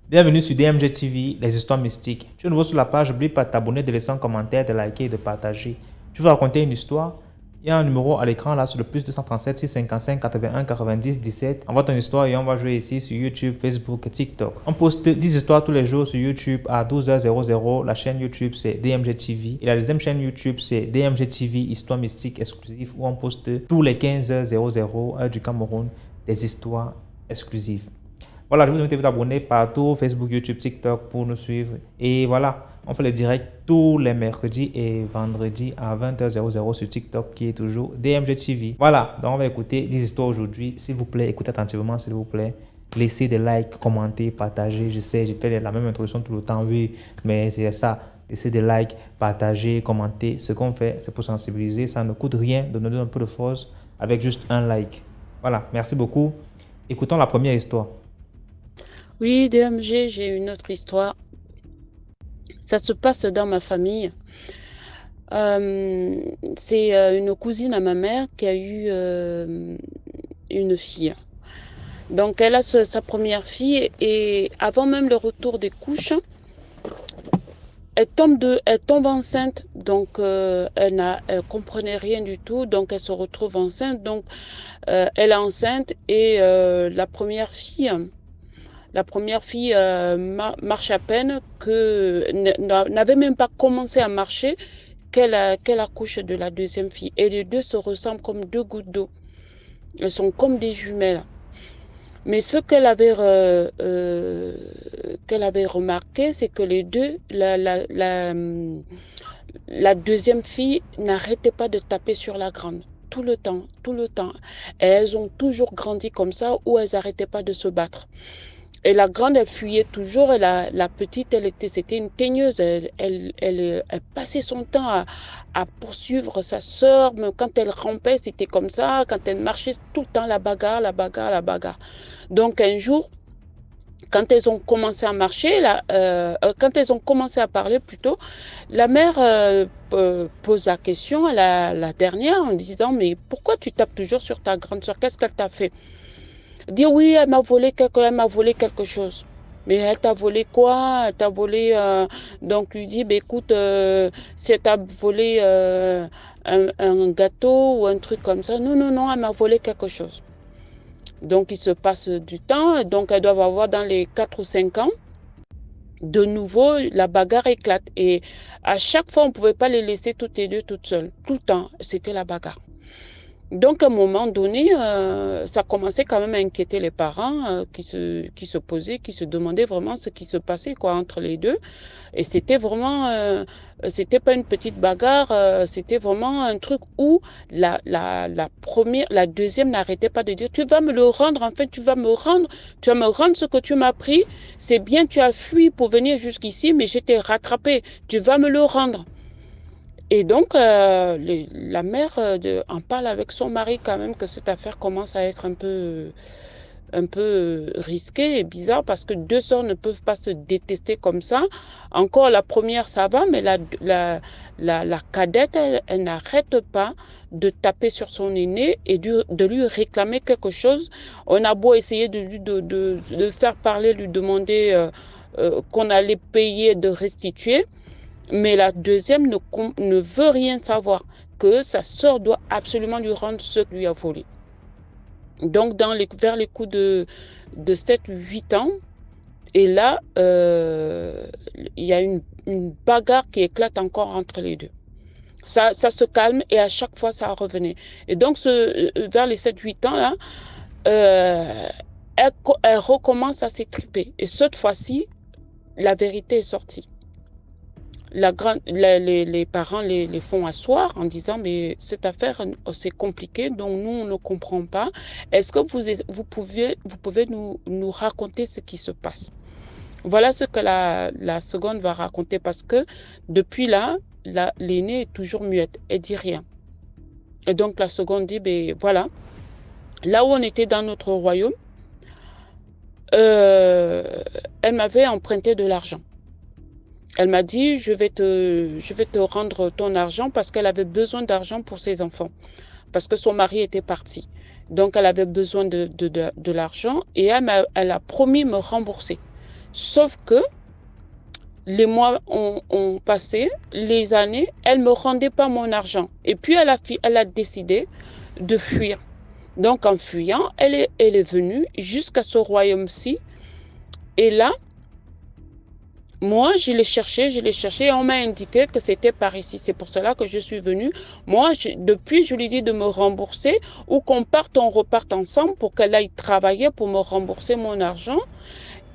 Bienvenue sur DMG TV, les histoires mystiques. Tu es nouveau sur la page, n'oublie pas de t'abonner, de laisser un commentaire, de liker et de partager. Tu veux raconter une histoire? Il y a un numéro à l'écran là sur le plus 237 655 81 90 17. Envoie ton histoire et on va jouer ici sur YouTube, Facebook et TikTok. On poste 10 histoires tous les jours sur YouTube à 12h00. La chaîne YouTube c'est DMG TV. Et la deuxième chaîne YouTube c'est DMG TV, histoire mystique exclusive où on poste tous les 15h00 heure du Cameroun des histoires exclusives. Voilà, je vous invite à vous abonner partout, Facebook, YouTube, TikTok pour nous suivre. Et voilà, on fait le direct tous les mercredis et vendredis à 20h00 sur TikTok qui est toujours DMG TV. Voilà, donc on va écouter 10 histoires aujourd'hui. S'il vous plaît, écoutez attentivement, s'il vous plaît. Laissez des likes, commentez, partagez. Je sais, j'ai fait la même introduction tout le temps, oui, mais c'est ça. Laissez des likes, partagez, commentez. Ce qu'on fait, c'est pour sensibiliser. Ça ne coûte rien de nous donner un peu de force avec juste un like. Voilà, merci beaucoup. Écoutons la première histoire. Oui, DMG, j'ai une autre histoire. Ça se passe dans ma famille. C'est une cousine à ma mère qui a eu une fille. Donc, elle a sa première fille et avant même le retour des couches, elle tombe enceinte. Donc, elle comprenait rien du tout. Donc, elle se retrouve enceinte. Donc, elle est enceinte et la première fille marche à peine, n'avait même pas commencé à marcher qu'elle accouche de la deuxième fille. Et les deux se ressemblent comme deux gouttes d'eau. Elles sont comme des jumelles. Mais ce qu'elle avait remarqué, c'est que les deux, la deuxième fille n'arrêtait pas de taper sur la grande. Tout le temps, tout le temps. Et elles ont toujours grandi comme ça, où elles n'arrêtaient pas de se battre. Et la grande, elle fuyait toujours. Et la petite, c'était une teigneuse. Elle passait son temps à poursuivre sa sœur. Même quand elle rampait, c'était comme ça. Quand elle marchait, tout le temps, la bagarre, la bagarre, la bagarre. Donc, un jour, quand elles ont commencé à marcher, quand elles ont commencé à parler plutôt, la mère pose la question à la dernière en disant « Mais pourquoi tu tapes toujours sur ta grande sœur? Qu'est-ce qu'elle t'a fait ?» Dire oui, elle m'a volé quelque chose. Mais elle t'a volé quoi? Elle t'a volé. Donc, lui dit, bah, écoute, si elle t'a volé un gâteau ou un truc comme ça. Non, non, non, elle m'a volé quelque chose. Donc, il se passe du temps. Donc, elles doivent avoir dans les 4 ou 5 ans. De nouveau, la bagarre éclate. Et à chaque fois, on ne pouvait pas les laisser toutes les deux toutes seules. Tout le temps, c'était la bagarre. Donc, à un moment donné, ça commençait quand même à inquiéter les parents qui se posaient, qui se demandaient vraiment ce qui se passait quoi, entre les deux. Et c'était vraiment, c'était pas une petite bagarre, c'était vraiment un truc où la deuxième n'arrêtait pas de dire, tu vas me le rendre, en fait, tu vas me rendre ce que tu m'as pris. C'est bien, tu as fui pour venir jusqu'ici, mais je t'ai rattrapé, tu vas me le rendre. Et donc, la mère en parle avec son mari quand même que cette affaire commence à être un peu risquée et bizarre parce que deux sœurs ne peuvent pas se détester comme ça. Encore la première, ça va, mais la cadette, elle n'arrête pas de taper sur son aîné et de lui réclamer quelque chose. On a beau essayer de faire parler, lui demander qu'on allait payer, de restituer. Mais la deuxième ne veut rien savoir, que sa sœur doit absolument lui rendre ce qu'il lui a volé. Donc, vers les coups de 7-8 ans, et là, il y a une bagarre qui éclate encore entre les deux. Ça se calme et à chaque fois, ça revenait. Et donc, vers les 7-8 ans, là, elle recommence à s'étriper. Et cette fois-ci, la vérité est sortie. Les parents les font asseoir en disant mais cette affaire c'est compliqué donc nous on ne comprend pas. Est-ce que vous pouvez nous raconter ce qui se passe? Voilà ce que la seconde va raconter parce que depuis là l'aînée est toujours muette, elle dit rien. Et donc la seconde dit ben voilà, là où on était dans notre royaume, elle m'avait emprunté de l'argent. Elle m'a dit, je vais te rendre ton argent parce qu'elle avait besoin d'argent pour ses enfants. parce que son mari était parti. Donc, elle avait besoin de l'argent et elle a promis me rembourser. Sauf que les mois ont passé, les années, elle ne me rendait pas mon argent. Et puis, elle a décidé de fuir. Donc, en fuyant, elle est venue jusqu'à ce royaume-ci. Et là, moi, je l'ai cherché et on m'a indiqué que c'était par ici. C'est pour cela que je suis venue. Moi, depuis, je lui dis de me rembourser ou qu'on parte, on reparte ensemble pour qu'elle aille travailler pour me rembourser mon argent.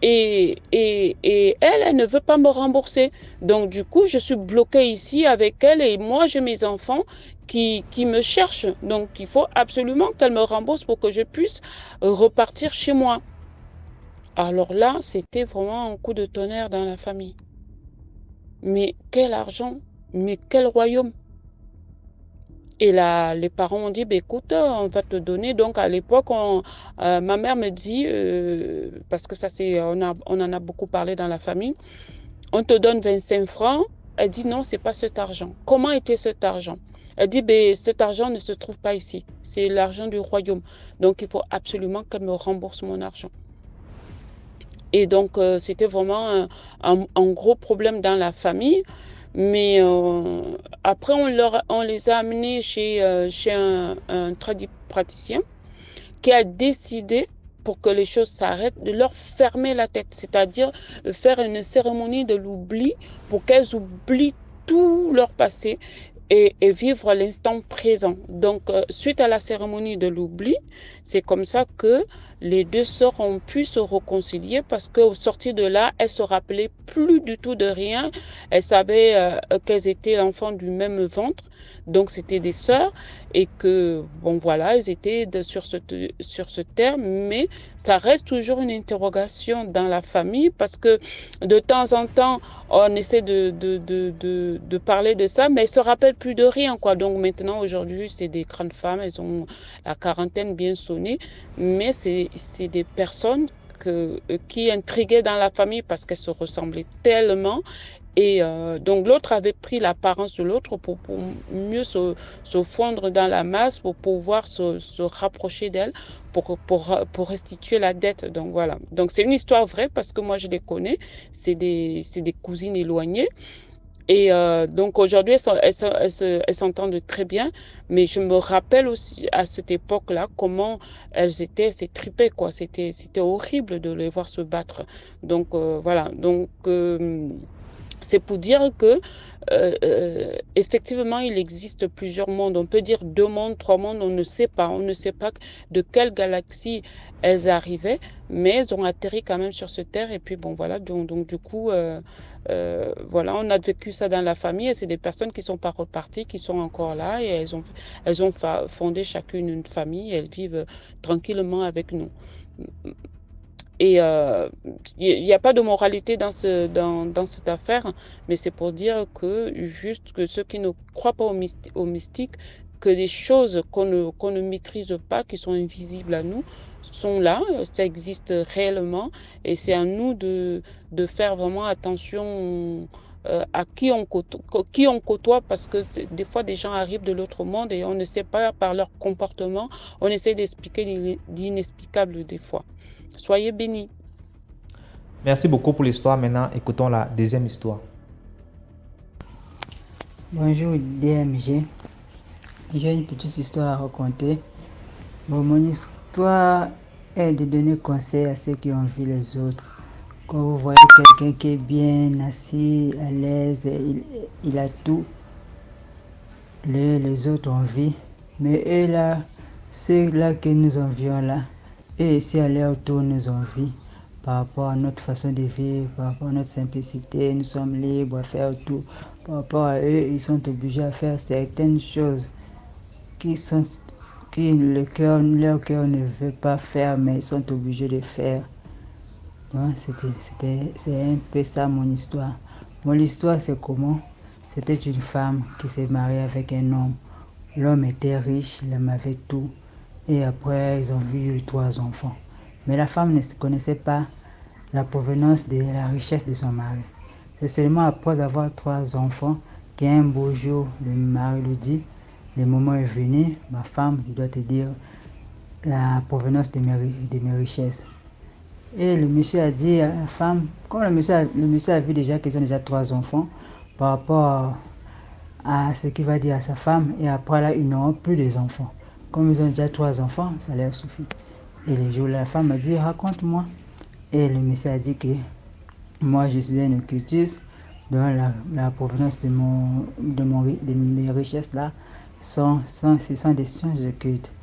Et elle ne veut pas me rembourser. Donc, du coup, je suis bloquée ici avec elle et moi, j'ai mes enfants qui me cherchent. Donc, il faut absolument qu'elle me rembourse pour que je puisse repartir chez moi. Alors là, c'était vraiment un coup de tonnerre dans la famille. Mais quel argent, mais quel royaume. Et là, les parents ont dit, bah, écoute, on va te donner. Donc, à l'époque, ma mère me dit, parce que ça, on en a beaucoup parlé dans la famille, on te donne 25 francs. Elle dit, non, c'est pas cet argent. Comment était cet argent? Elle dit, ben, cet argent ne se trouve pas ici. C'est l'argent du royaume. Donc, il faut absolument qu'elle me rembourse mon argent. Et donc, c'était vraiment un gros problème dans la famille. Mais après, on les a amenés chez un praticien qui a décidé, pour que les choses s'arrêtent, de leur fermer la tête, c'est-à-dire faire une cérémonie de l'oubli pour qu'elles oublient tout leur passé et vivre l'instant présent. Donc, suite à la cérémonie de l'oubli, c'est comme ça que les deux sœurs ont pu se réconcilier parce qu'au sortir de là, elles se rappelaient plus du tout de rien. Elles savaient qu'elles étaient l'enfant du même ventre, donc c'était des sœurs et que, bon voilà, elles étaient sur ce terme, mais ça reste toujours une interrogation dans la famille parce que de temps en temps, on essaie de parler de ça, mais elles ne se rappellent plus de rien, quoi. Donc maintenant, aujourd'hui, c'est des grandes femmes, elles ont la quarantaine bien sonnée, mais c'est des personnes qui intriguaient dans la famille parce qu'elles se ressemblaient tellement. Et donc l'autre avait pris l'apparence de l'autre pour mieux se fondre dans la masse, pour pouvoir se rapprocher d'elle, pour restituer la dette. Donc voilà. Donc c'est une histoire vraie parce que moi je les connais. C'est des cousines éloignées. Et donc aujourd'hui, elles s'entendent très bien, mais je me rappelle aussi à cette époque-là comment elles s'étripaient, quoi. C'était horrible de les voir se battre. Donc voilà. Donc c'est pour dire que effectivement, il existe plusieurs mondes. On peut dire 2 mondes, 3 mondes, on ne sait pas. On ne sait pas de quelle galaxie elles arrivaient, mais elles ont atterri quand même sur cette terre. Et puis bon, voilà. Donc du coup, voilà, on a vécu ça dans la famille. Et c'est des personnes qui sont pas reparties, qui sont encore là, et elles ont fondé chacune une famille. Et elles vivent tranquillement avec nous. Et il n'y a pas de moralité dans cette affaire, mais c'est pour dire que juste que ceux qui ne croient pas au mystique, que des choses qu'on ne maîtrise pas, qui sont invisibles à nous, sont là, ça existe réellement, et c'est à nous de faire vraiment attention à qui on côtoie, parce que des fois des gens arrivent de l'autre monde et on ne sait pas par leur comportement, on essaie d'expliquer l'inexplicable des fois. Soyez bénis. Merci beaucoup pour l'histoire. Maintenant, écoutons la deuxième histoire. Bonjour DMG. J'ai une petite histoire à raconter. Bon, mon histoire est de donner conseil à ceux qui ont vu les autres. Quand vous voyez quelqu'un qui est bien assis, à l'aise, il a tout. Les autres ont vu. Mais eux là, ceux-là que nous envions là, eux ici à leur tour nous ont vu. Par rapport à notre façon de vivre, par rapport à notre simplicité, nous sommes libres à faire tout. Par rapport à eux, ils sont obligés à faire certaines choses que leur cœur ne veut pas faire, mais ils sont obligés de faire. C'est un peu ça mon histoire. Mon histoire, c'est comment? C'était une femme qui s'est mariée avec un homme. L'homme était riche, l'homme avait tout. Et après, ils ont eu 3 enfants. Mais la femme ne connaissait pas la provenance de la richesse de son mari. C'est seulement après avoir 3 enfants qu'un beau jour, le mari lui dit, Le moment est venu, ma femme, je dois te dire la provenance de mes richesses. Et le monsieur a dit à la femme, comme le monsieur a vu déjà qu'ils ont déjà 3 enfants, par rapport à ce qu'il va dire à sa femme, et après là, ils n'auront plus des enfants. Comme ils ont déjà 3 enfants, ça leur suffit. Et le jour, la femme a dit, raconte-moi. Et le monsieur a dit que moi, je suis un occultiste, dont la provenance de mes richesses là, ce sont des sciences occultes.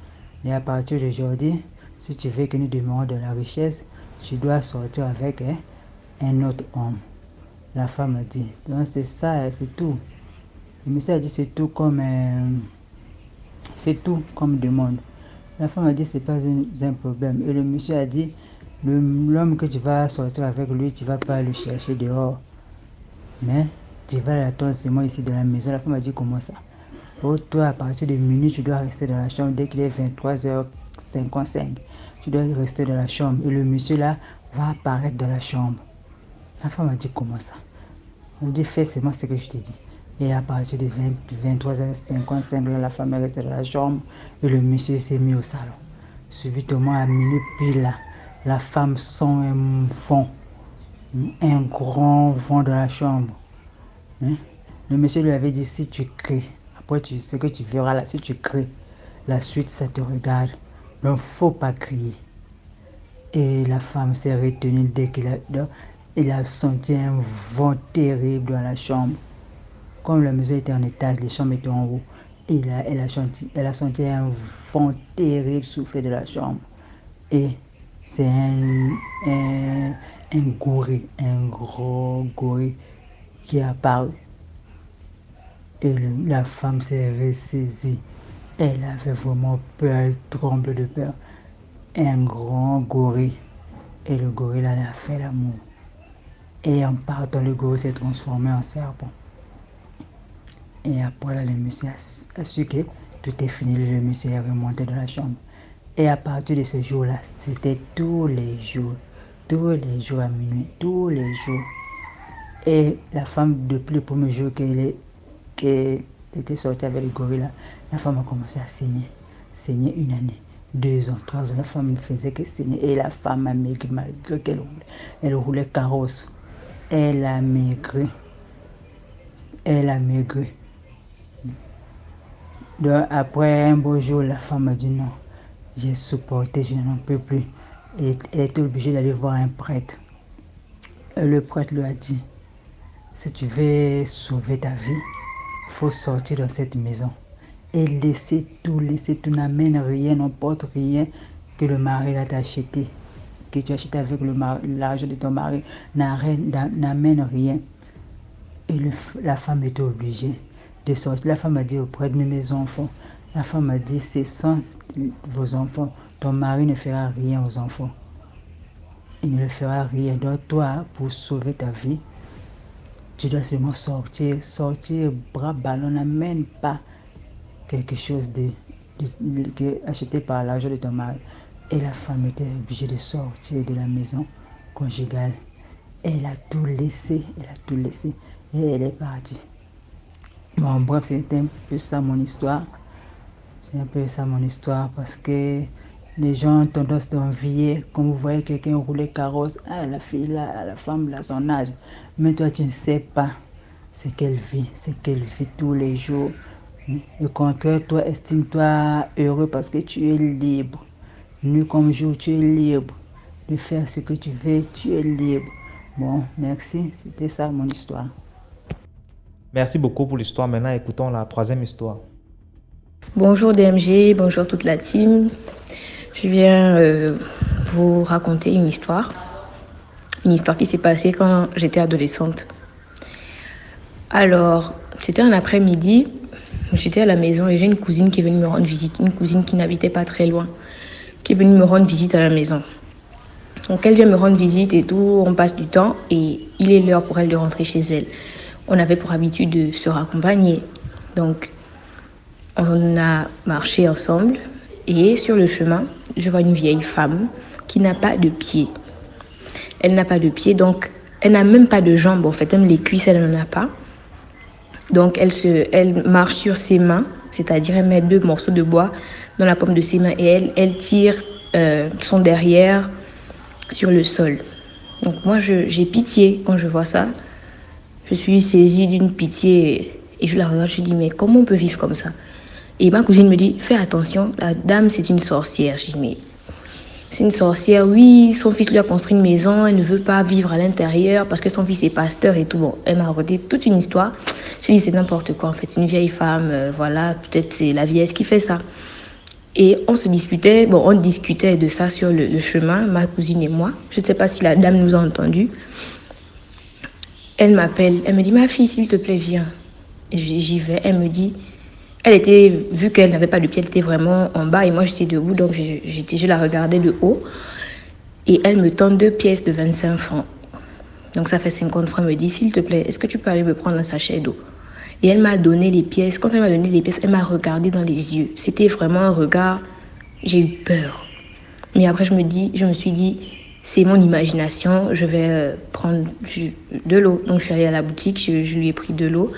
Et à partir d'aujourd'hui, si tu veux que nous demeurions de la richesse, tu dois sortir avec un autre homme. La femme a dit, donc c'est ça, c'est tout. Le monsieur a dit, c'est tout comme demande. La femme a dit, c'est pas un problème. Et le monsieur a dit, l'homme que tu vas sortir avec lui, tu vas pas le chercher dehors. Mais tu vas l'attendre seulement ici dans la maison. La femme a dit, comment ça? Oh, toi, à partir de minuit, tu dois rester dans la chambre. Dès qu'il est 23h55, tu dois rester dans la chambre. Et le monsieur là va apparaître dans la chambre. La femme a dit, comment ça? Elle dit, fais seulement ce que je t'ai dit. Et à partir de 23h55, là, la femme est restée dans la chambre. Et le monsieur s'est mis au salon. Subitement, à minuit pile là, la femme sent un grand vent dans la chambre. Le monsieur lui avait dit, si tu cries, après ce que tu verras là, si tu cries, la suite ça te regarde. Donc faut pas crier. Et la femme s'est retenue dès qu'il a senti un vent terrible dans la chambre. Comme la maison était en étage, les chambres étaient en haut. Et elle a senti un vent terrible souffler de la chambre. Et c'est un gorille, un gros gorille qui est apparu. Et la femme s'est ressaisie. Elle avait vraiment peur, elle tremble de peur. Un grand gorille. Et le gorille là, a fait l'amour. Et en partant, le gorille s'est transformé en serpent. Et après là, le monsieur a su que tout est fini. Le monsieur est remonté dans la chambre. Et à partir de ce jour-là, c'était tous les jours à minuit, tous les jours. Et la femme, depuis le premier jour qu'elle était sortie avec le gorille là, la femme a commencé à saigner 1 année, 2 ans, 3 ans. La femme ne faisait que saigner. Et la femme a maigri malgré qu'elle roulait carrosse. Elle a maigri. Donc après un beau jour, la femme a dit non, j'ai supporté, je n'en peux plus. Et elle était obligée d'aller voir un prêtre. Et le prêtre lui a dit, si tu veux sauver ta vie, il faut sortir de cette maison. Et laisser tout, n'amène rien, n'emporte rien que le mari t'a acheté, que tu achètes avec l'argent de ton mari, n'amène rien. Et la femme était obligée de sortir. La femme a dit auprès de mes enfants, la femme a dit, c'est sans vos enfants, ton mari ne fera rien aux enfants. Il ne fera rien. Donc toi, pour sauver ta vie, tu dois seulement sortir, bras ballants, n'amène pas quelque chose acheté par l'argent de ton mari. Et la femme était obligée de sortir de la maison conjugale. Elle a tout laissé, et elle est partie. Bon, bref, c'est un peu ça mon histoire. Parce que les gens ont tendance d'envier. Quand vous voyez quelqu'un rouler carrosse, la fille là, la femme là, son âge. Mais toi, tu ne sais pas ce qu'elle vit tous les jours. Au contraire, toi, estime-toi heureux parce que tu es libre. Nuit comme jour, tu es libre de faire ce que tu veux, tu es libre. Bon, merci, c'était ça mon histoire. Merci beaucoup pour l'histoire. Maintenant, écoutons la 3e histoire. Bonjour DMG, bonjour toute la team. Je viens vous raconter une histoire qui s'est passée quand j'étais adolescente. Alors, c'était un après-midi, j'étais à la maison et j'ai une cousine qui est venue me rendre visite, une cousine qui n'habitait pas très loin, qui est venue me rendre visite à la maison. Donc elle vient me rendre visite et tout, on passe du temps et il est l'heure pour elle de rentrer chez elle. On avait pour habitude de se raccompagner. Donc on a marché ensemble et sur le chemin, je vois une vieille femme qui n'a pas de pied. Elle n'a pas de pied, donc elle n'a même pas de jambes en fait, même les cuisses elle n'en a pas. Donc elle marche sur ses mains c'est-à-dire elle met 2 morceaux de bois dans la paume de ses mains et elle tire son derrière sur le sol. Donc moi, j'ai pitié quand je vois ça. Je suis saisie d'une pitié et je la regarde, je dis, mais comment on peut vivre comme ça? Et ma cousine me dit, fais attention, la dame, c'est une sorcière. Je dis, mais c'est une sorcière, oui, son fils lui a construit une maison, elle ne veut pas vivre à l'intérieur parce que son fils est pasteur et tout. Bon, elle m'a raconté toute une histoire. Je dis, c'est n'importe quoi, en fait, c'est une vieille femme, voilà, peut-être c'est la vieillesse qui fait ça. Et on discutait de ça sur le chemin, ma cousine et moi. Je ne sais pas si la dame nous a entendus. Elle m'appelle, elle me dit, ma fille, s'il te plaît, viens. Et j'y vais, elle me dit, vu qu'elle n'avait pas de pied, elle était vraiment en bas et moi j'étais debout, donc je la regardais de haut. Et elle me tend 2 pièces de 25 francs. Donc ça fait 50 francs, elle me dit, s'il te plaît, est-ce que tu peux aller me prendre un sachet d'eau? Et elle m'a donné les pièces. Quand elle m'a donné les pièces, elle m'a regardé dans les yeux. C'était vraiment un regard, j'ai eu peur. Mais après, je me suis dit, c'est mon imagination, je vais prendre de l'eau. Donc je suis allée à la boutique, je lui ai pris de l'eau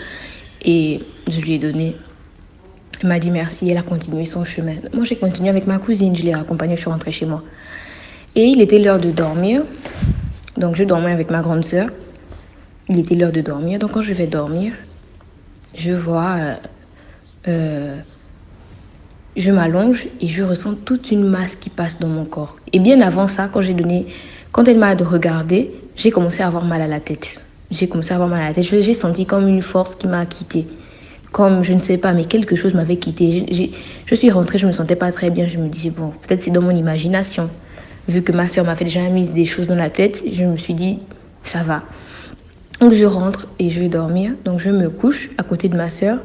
et je lui ai donné. Elle m'a dit merci, elle a continué son chemin. Moi, j'ai continué avec ma cousine, je l'ai accompagnée, je suis rentrée chez moi. Et il était l'heure de dormir. Donc je dormais avec ma grande sœur. Il était l'heure de dormir, donc quand je vais dormir, je vois, je m'allonge et je ressens toute une masse qui passe dans mon corps. Et bien avant ça, quand elle m'a regardé, j'ai commencé à avoir mal à la tête. J'ai senti comme une force qui m'a quittée. Comme, je ne sais pas, mais quelque chose m'avait quittée. Je suis rentrée, je ne me sentais pas très bien. Je me disais, bon, peut-être c'est dans mon imagination. Vu que ma soeur m'avait déjà mis des choses dans la tête, je me suis dit, ça va. Donc je rentre et je vais dormir. Donc je me couche à côté de ma soeur.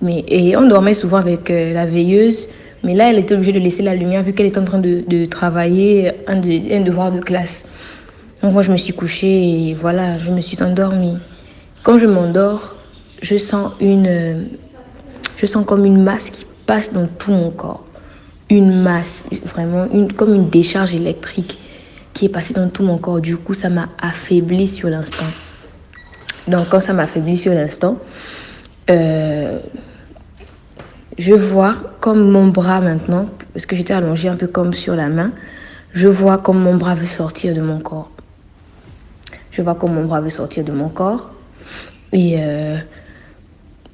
Et on dormait souvent avec la veilleuse. Mais là, elle était obligée de laisser la lumière vu qu'elle était en train de travailler un devoir de classe. Donc moi, je me suis couchée et voilà, je me suis endormie. Quand je m'endors, je sens comme une masse qui passe dans tout mon corps. Une masse, vraiment, comme une décharge électrique qui est passée dans tout mon corps. Du coup, ça m'a affaiblie sur l'instant. Donc, quand ça m'a affaiblie sur l'instant, je vois comme mon bras maintenant, parce que j'étais allongée un peu comme sur la main, je vois comme mon bras veut sortir de mon corps. Et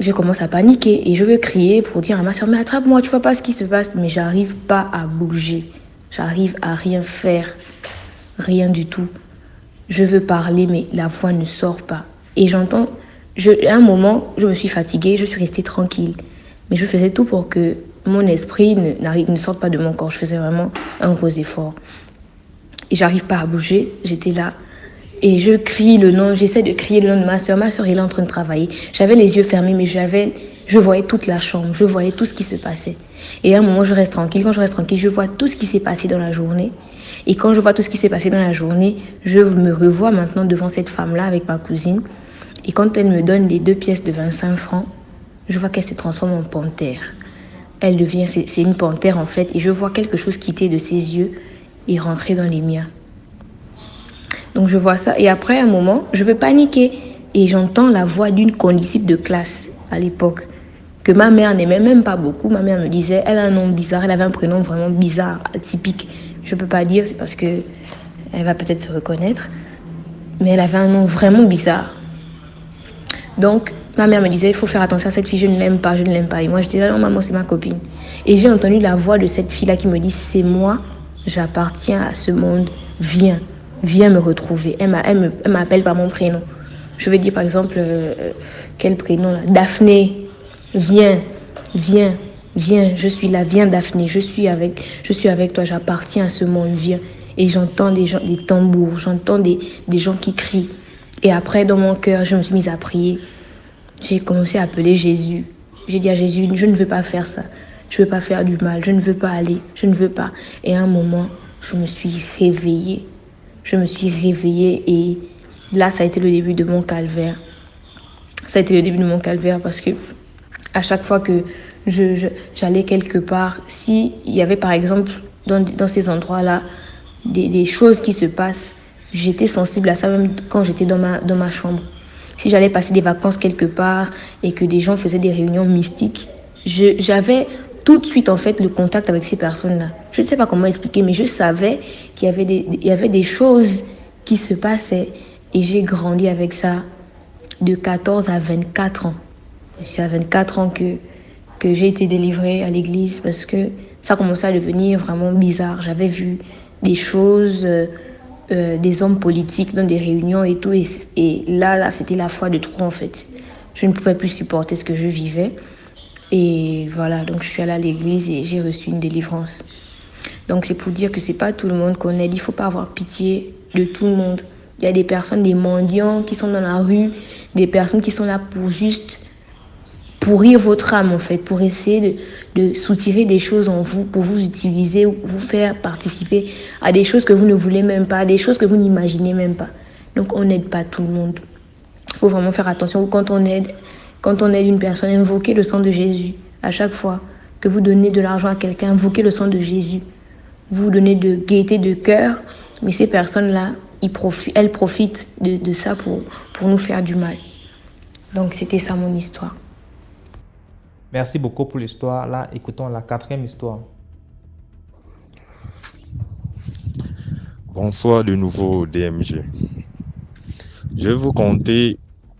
je commence à paniquer et je veux crier pour dire à ma soeur, mais attrape-moi, tu vois pas ce qui se passe. Mais j'arrive pas à bouger, j'arrive à rien faire, rien du tout. Je veux parler, mais la voix ne sort pas. Et à un moment, je me suis fatiguée, je suis restée tranquille. Mais je faisais tout pour que mon esprit ne sorte pas de mon corps. Je faisais vraiment un gros effort. Et j'arrive pas à bouger, j'étais là. Et j'essaie de crier le nom de ma soeur. Ma soeur, elle est en train de travailler. J'avais les yeux fermés, mais je voyais toute la chambre, je voyais tout ce qui se passait. Et à un moment, je reste tranquille. Quand je reste tranquille, je vois tout ce qui s'est passé dans la journée. Et quand je vois tout ce qui s'est passé dans la journée, je me revois maintenant devant cette femme-là avec ma cousine. Et quand elle me donne les 2 pièces de 25 francs, je vois qu'elle se transforme en panthère. C'est une panthère en fait. Et je vois quelque chose quitter de ses yeux et rentrer dans les miens. Donc je vois ça et après un moment, je veux paniquer et j'entends la voix d'une condisciple de classe à l'époque que ma mère n'aimait même pas beaucoup. Ma mère me disait, elle a un nom bizarre, elle avait un prénom vraiment bizarre, atypique. Je peux pas dire, c'est parce que elle va peut-être se reconnaître, mais elle avait un nom vraiment bizarre. Donc ma mère me disait, il faut faire attention à cette fille, je ne l'aime pas. Et moi je disais, non maman, c'est ma copine. Et j'ai entendu la voix de cette fille-là qui me dit, c'est moi, j'appartiens à ce monde, viens me retrouver. Elle m'appelle par mon prénom. Je vais dire par exemple, quel prénom là? Daphné, viens, je suis là, viens Daphné, je suis avec toi, j'appartiens à ce monde, viens. Et j'entends des tambours, j'entends des gens qui crient. Et après, dans mon cœur, je me suis mise à prier. J'ai commencé à appeler Jésus. J'ai dit à Jésus, je ne veux pas faire ça. Je ne veux pas faire du mal, je ne veux pas aller, je ne veux pas. Et à un moment, je me suis réveillée. Et là, ça a été le début de mon calvaire. Parce que à chaque fois que j'allais quelque part, s'il y avait par exemple dans ces endroits-là des choses qui se passent, j'étais sensible à ça même quand j'étais dans ma chambre. Si j'allais passer des vacances quelque part et que des gens faisaient des réunions mystiques, j'avais tout de suite en fait le contact avec ces personnes-là. Je ne sais pas comment expliquer, mais je savais qu'il y avait des choses qui se passaient et j'ai grandi avec ça de 14 à 24 ans. C'est à 24 ans que j'ai été délivrée à l'église parce que ça commençait à devenir vraiment bizarre. J'avais vu des choses, des hommes politiques dans des réunions et tout. Et là, c'était la foi de trop en fait. Je ne pouvais plus supporter ce que je vivais. Et voilà, donc je suis allée à l'église et j'ai reçu une délivrance. Donc c'est pour dire que c'est pas tout le monde qu'on aide. Il faut pas avoir pitié de tout le monde. Il y a des personnes, des mendiants qui sont dans la rue, des personnes qui sont là pour juste pourrir votre âme en fait, pour essayer de soutirer des choses en vous, pour vous utiliser, vous faire participer à des choses que vous ne voulez même pas, à des choses que vous n'imaginez même pas. Donc on n'aide pas tout le monde. Il faut vraiment faire attention quand on aide une personne, invoquez le sang de Jésus. À chaque fois que vous donnez de l'argent à quelqu'un, invoquez le sang de Jésus. Vous donnez de gaieté de cœur, mais ces personnes-là, elles profitent de ça pour nous faire du mal. Donc c'était ça mon histoire. Merci beaucoup pour l'histoire. Là, écoutons la 4e histoire. Bonsoir de nouveau DMG. Je vais vous conter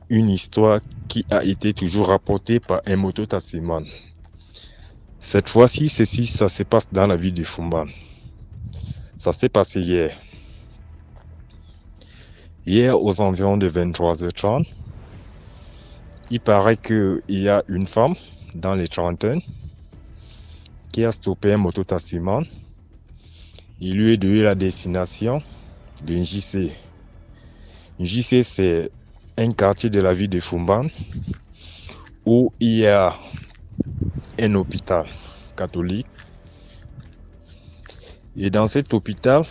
une histoire qui a été toujours rapportée par un mototaximan. Cette fois-ci, ça se passe dans la ville de Fumban. Ça s'est passé hier. Hier, aux environs de 23h30, il paraît qu'il y a une femme dans les trentaines qui a stoppé un mototaximan. Il lui est donné la destination d'une JC. Une JC, c'est un quartier de la ville de Fumban où il y a un hôpital catholique. Et dans cet hôpital,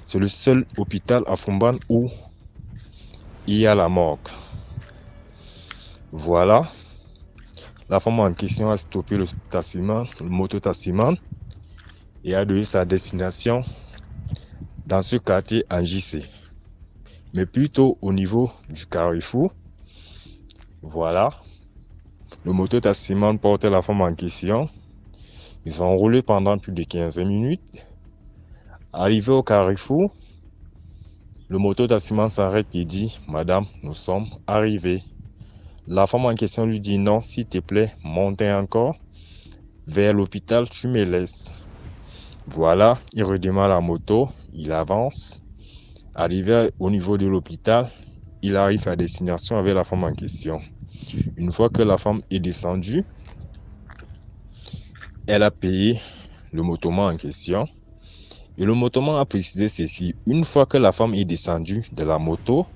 c'est le seul hôpital à Fumban où il y a la morgue. Voilà. La femme en question a stoppé le mototaximan et a donné sa destination dans ce quartier en JC. Mais plutôt au niveau du carrefour. Voilà. Le mototaximan portait la femme en question. Ils ont roulé pendant plus de 15 minutes. Arrivé au carrefour, le mototaximan s'arrête et dit « Madame, nous sommes arrivés ». La femme en question lui dit « Non, s'il te plaît, montez encore. Vers l'hôpital, tu me laisses ». Voilà, il redémarre la moto, il avance. Arrivé au niveau de l'hôpital, il arrive à destination avec la femme en question. Une fois que la femme est descendue, elle a payé le motoman en question. Et le motoman a précisé ceci. Une fois que la femme est descendue de la moto,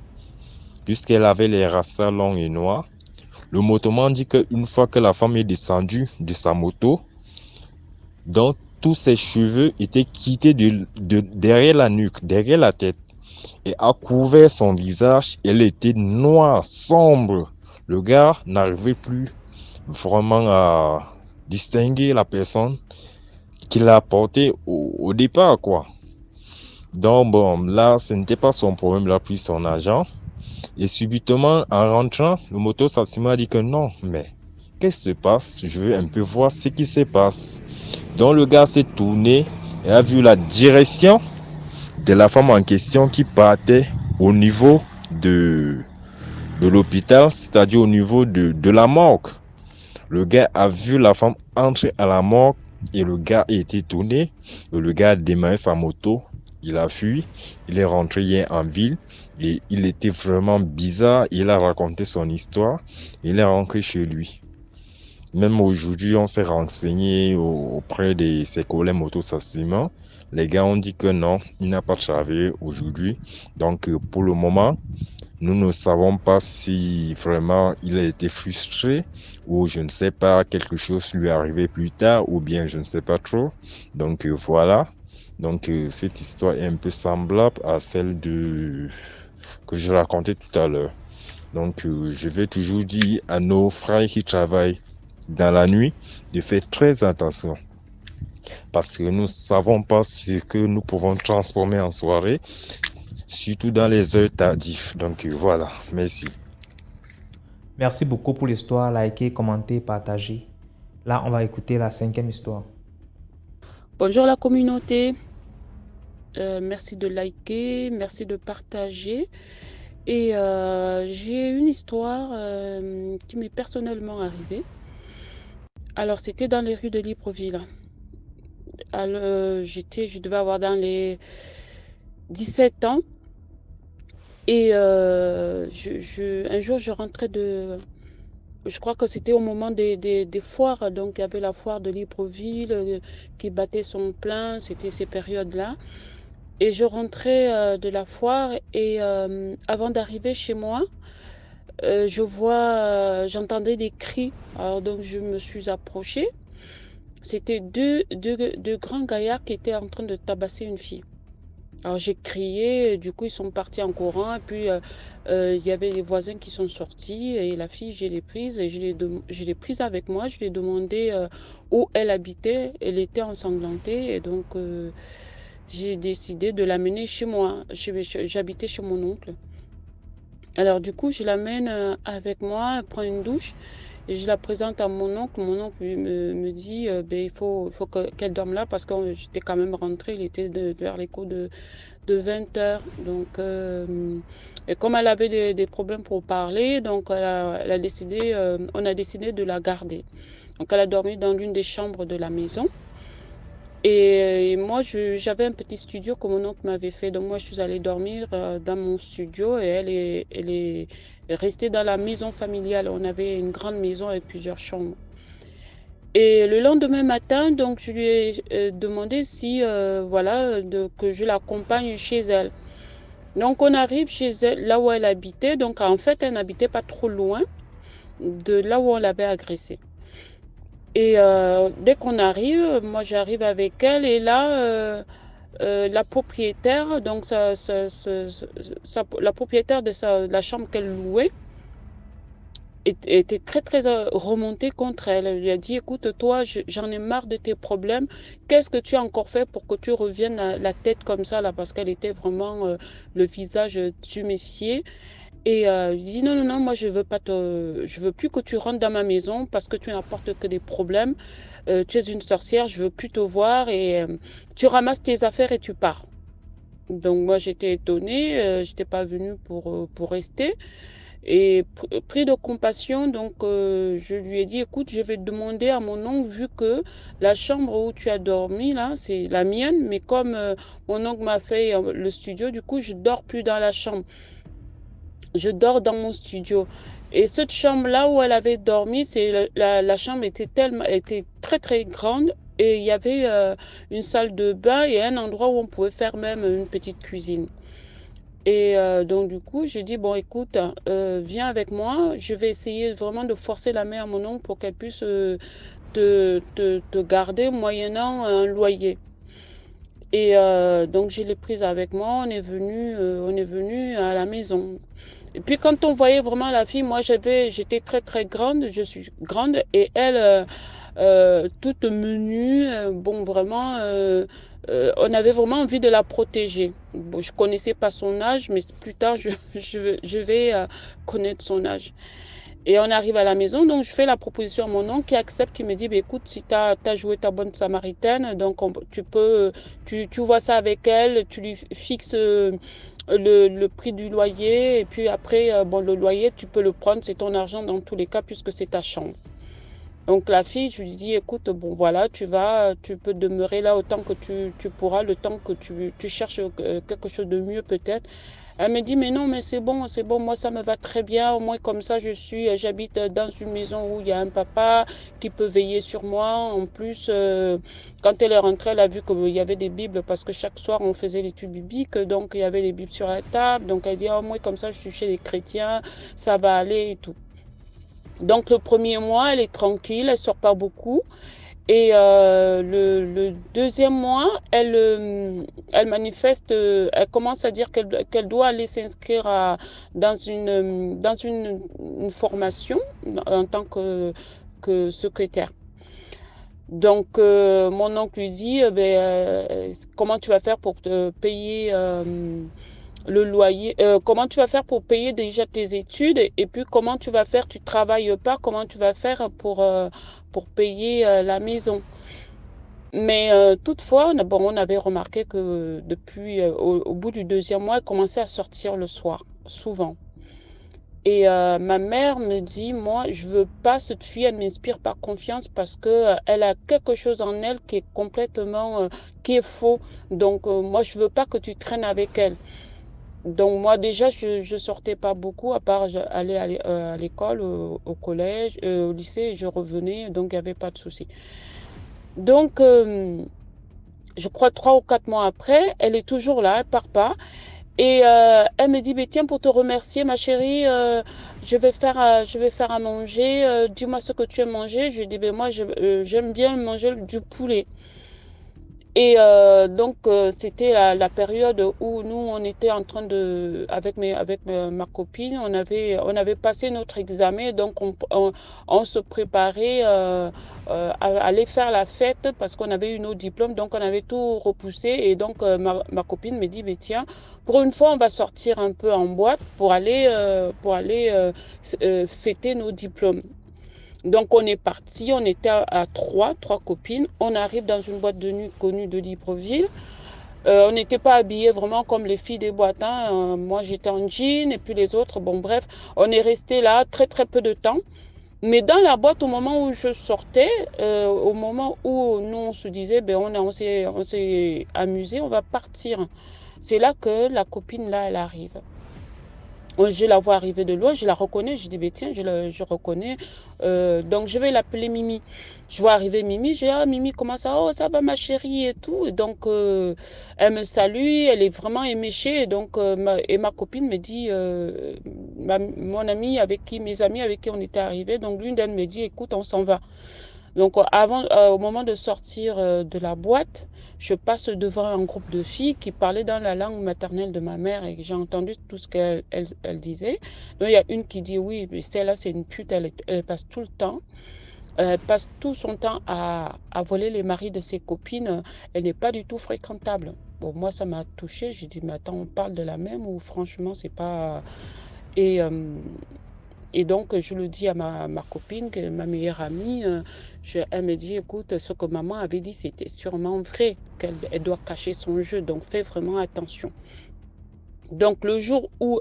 puisqu'elle avait les rastas longs et noirs, le motoman dit qu'une fois que la femme est descendue de sa moto, donc tous ses cheveux étaient quittés de derrière la nuque, derrière la tête, et a couvert son visage. Elle était noire, sombre. Le gars n'arrivait plus vraiment à distinguer la personne qu'il a portée au départ, quoi. Donc bon, là, ce n'était pas son problème, il a pris son argent. Et subitement, en rentrant, le mototaximan a dit que non, mais qu'est-ce qui se passe? Je veux un peu voir ce qui se passe. Donc le gars s'est tourné et a vu la direction de la femme en question qui partait au niveau de l'hôpital, c'est-à-dire au niveau de la morgue. Le gars a vu la femme entrer à la morgue et le gars a été tourné. Le gars a démarré sa moto, il a fui, il est rentré hier en ville et il était vraiment bizarre. Il a raconté son histoire, il est rentré chez lui. Même aujourd'hui, on s'est renseigné auprès de ses collègues mototaximan. Les gars ont dit que non, il n'a pas travaillé aujourd'hui. Donc pour le moment, nous ne savons pas si vraiment il a été frustré ou je ne sais pas, quelque chose lui est arrivé plus tard ou bien je ne sais pas trop. Donc voilà. Donc cette histoire est un peu semblable à celle que je racontais tout à l'heure. Donc je vais toujours dire à nos frères qui travaillent dans la nuit de faire très attention. Parce que nous ne savons pas ce que nous pouvons transformer en soirée, surtout dans les heures tardives. Donc voilà, merci. Merci beaucoup pour l'histoire. Likez, commentez, partagez. Là, on va écouter la 5e histoire. Bonjour la communauté. Merci de liker, merci de partager. Et j'ai une histoire qui m'est personnellement arrivée. Alors, c'était dans les rues de Libreville. Alors, je devais avoir dans les 17 ans. Et un jour, je rentrais je crois que c'était au moment des foires. Donc, il y avait la foire de Libreville qui battait son plein. C'était ces périodes-là. Et je rentrais de la foire et avant d'arriver chez moi, j'entendais des cris. Alors donc je me suis approchée. C'était deux grands gaillards qui étaient en train de tabasser une fille. Alors j'ai crié, du coup ils sont partis en courant et puis il y avait les voisins qui sont sortis et la fille je l'ai prise et je l'ai prise avec moi. Je lui ai demandé où elle habitait. Elle était ensanglantée et donc j'ai décidé de l'amener chez moi. J'habitais chez mon oncle. Alors du coup, je l'amène avec moi, elle prend une douche et je la présente à mon oncle. Mon oncle me dit ben, il faut qu'elle dorme là parce que j'étais quand même rentrée, il était vers les coups de 20 heures. Donc, et comme elle avait des problèmes pour parler, donc elle a décidé, on a décidé de la garder. Donc elle a dormi dans l'une des chambres de la maison. Et moi, j'avais un petit studio que mon oncle m'avait fait. Donc moi, je suis allée dormir dans mon studio et elle est restée dans la maison familiale. On avait une grande maison avec plusieurs chambres. Et le lendemain matin, donc je lui ai demandé si, voilà, que je l'accompagne chez elle. Donc on arrive chez elle, là où elle habitait. Donc en fait, elle n'habitait pas trop loin de là où on l'avait agressée. Et dès qu'on arrive, moi j'arrive avec elle et là, la propriétaire, donc la propriétaire de la chambre qu'elle louait, était très très remontée contre elle. Elle lui a dit, écoute, toi, j'en ai marre de tes problèmes. Qu'est-ce que tu as encore fait pour que tu reviennes la tête comme ça là? Parce qu'elle était vraiment le visage tuméfié. Et je dis non, non, non, moi je veux plus que tu rentres dans ma maison parce que tu n'apportes que des problèmes. Tu es une sorcière, je veux plus te voir et tu ramasses tes affaires et tu pars. Donc moi j'étais étonnée, j'étais pas venue pour rester. Et pris de compassion, donc je lui ai dit, écoute, je vais demander à mon oncle, vu que la chambre où tu as dormi là, c'est la mienne, mais comme mon oncle m'a fait le studio, du coup je dors plus dans la chambre. Je dors dans mon studio. Et cette chambre-là où elle avait dormi, la chambre était très très grande et il y avait une salle de bain et un endroit où on pouvait faire même une petite cuisine. Et donc du coup, j'ai dit, bon écoute, viens avec moi, je vais essayer vraiment de forcer la main à mon oncle pour qu'elle puisse te garder moyennant un loyer. Et donc je l'ai prise avec moi, on est venu à la maison. Et puis quand on voyait vraiment la fille, moi j'étais très très grande, je suis grande et elle toute menue, bon vraiment, on avait vraiment envie de la protéger. Bon, je connaissais pas son âge, mais plus tard je vais connaître son âge. Et on arrive à la maison, donc je fais la proposition à mon oncle qui accepte, qui me dit, bah, écoute, si tu as joué ta bonne samaritaine, donc tu vois ça avec elle, tu lui fixes le prix du loyer, et puis après, bon, le loyer, tu peux le prendre, c'est ton argent dans tous les cas, puisque c'est ta chambre. Donc la fille, je lui dis, écoute, bon voilà, tu peux demeurer là autant que tu pourras, le temps que tu cherches quelque chose de mieux peut-être. Elle me dit, mais non, mais c'est bon, moi ça me va très bien, au moins comme ça j'habite dans une maison où il y a un papa qui peut veiller sur moi. En plus, quand elle est rentrée, elle a vu qu'il y avait des bibles, parce que chaque soir on faisait l'étude biblique, donc il y avait des bibles sur la table, donc elle dit, au moins comme ça je suis chez les chrétiens, ça va aller et tout. Donc le premier mois, elle est tranquille, elle sort pas beaucoup. Et le deuxième mois, elle manifeste, elle commence à dire qu'elle doit aller s'inscrire dans une formation en tant que secrétaire. Donc mon oncle lui dit, comment tu vas faire pour te payer le loyer, comment tu vas faire pour payer déjà tes études et puis comment tu vas faire, tu travailles pas, comment tu vas faire pour payer la maison. Mais toutefois, on avait remarqué que depuis, au bout du deuxième mois, elle commençait à sortir le soir, souvent. Et ma mère me dit, moi, je veux pas cette fille, elle m'inspire pas confiance parce que elle a quelque chose en elle qui est complètement, qui est faux. Donc moi, je veux pas que tu traînes avec elle. Donc moi déjà, je sortais pas beaucoup, à part aller à l'école, au collège, au lycée, et je revenais, donc il y avait pas de souci. Donc je crois 3 ou 4 mois après, elle est toujours là, elle part pas. Et elle me dit, mais tiens, pour te remercier, ma chérie, je vais faire à manger. Dis-moi ce que tu aimes manger. Je lui dis, ben moi, j'aime bien manger du poulet. Et donc, c'était la période où nous, on était en train de, avec ma copine, on avait passé notre examen, donc on se préparait à aller faire la fête parce qu'on avait eu nos diplômes, donc on avait tout repoussé. Et donc, ma copine me dit, mais tiens, pour une fois, on va sortir un peu en boîte pour aller fêter nos diplômes. Donc on est parti, on était à trois copines. On arrive dans une boîte de nuit connue de Libreville. On n'était pas habillés vraiment comme les filles des boîtes, hein. Moi j'étais en jean et puis les autres, bon bref, on est resté là très très peu de temps. Mais dans la boîte, au moment où je sortais, au moment où nous on se disait, ben on s'est amusé, on va partir. C'est là que la copine là, elle arrive. Je la vois arriver de loin, je la reconnais, je dis, ben tiens, je reconnais. Donc, je vais l'appeler Mimi. Je vois arriver Mimi, je dis, ah Mimi, comment ça? Oh, ça va ma chérie et tout. Et donc, elle me salue, elle est vraiment éméchée. Et donc, ma copine me dit, mon amie avec qui, mes amis avec qui on était arrivés, donc l'une d'elles me dit, écoute, on s'en va. Donc, au moment de sortir de la boîte, je passe devant un groupe de filles qui parlaient dans la langue maternelle de ma mère et j'ai entendu tout ce qu'elle disait. Donc, il y a une qui dit, oui, mais celle-là, c'est une pute, elle passe tout le temps. Elle passe tout son temps à voler les maris de ses copines. Elle n'est pas du tout fréquentable. Bon, moi, ça m'a touchée. J'ai dit, mais attends, on parle de la même ou franchement, c'est pas... Et, et donc, je le dis à ma copine, ma meilleure amie. Elle me dit, écoute, ce que maman avait dit, c'était sûrement vrai, qu'elle doit cacher son jeu. Donc, fais vraiment attention. Donc, le jour où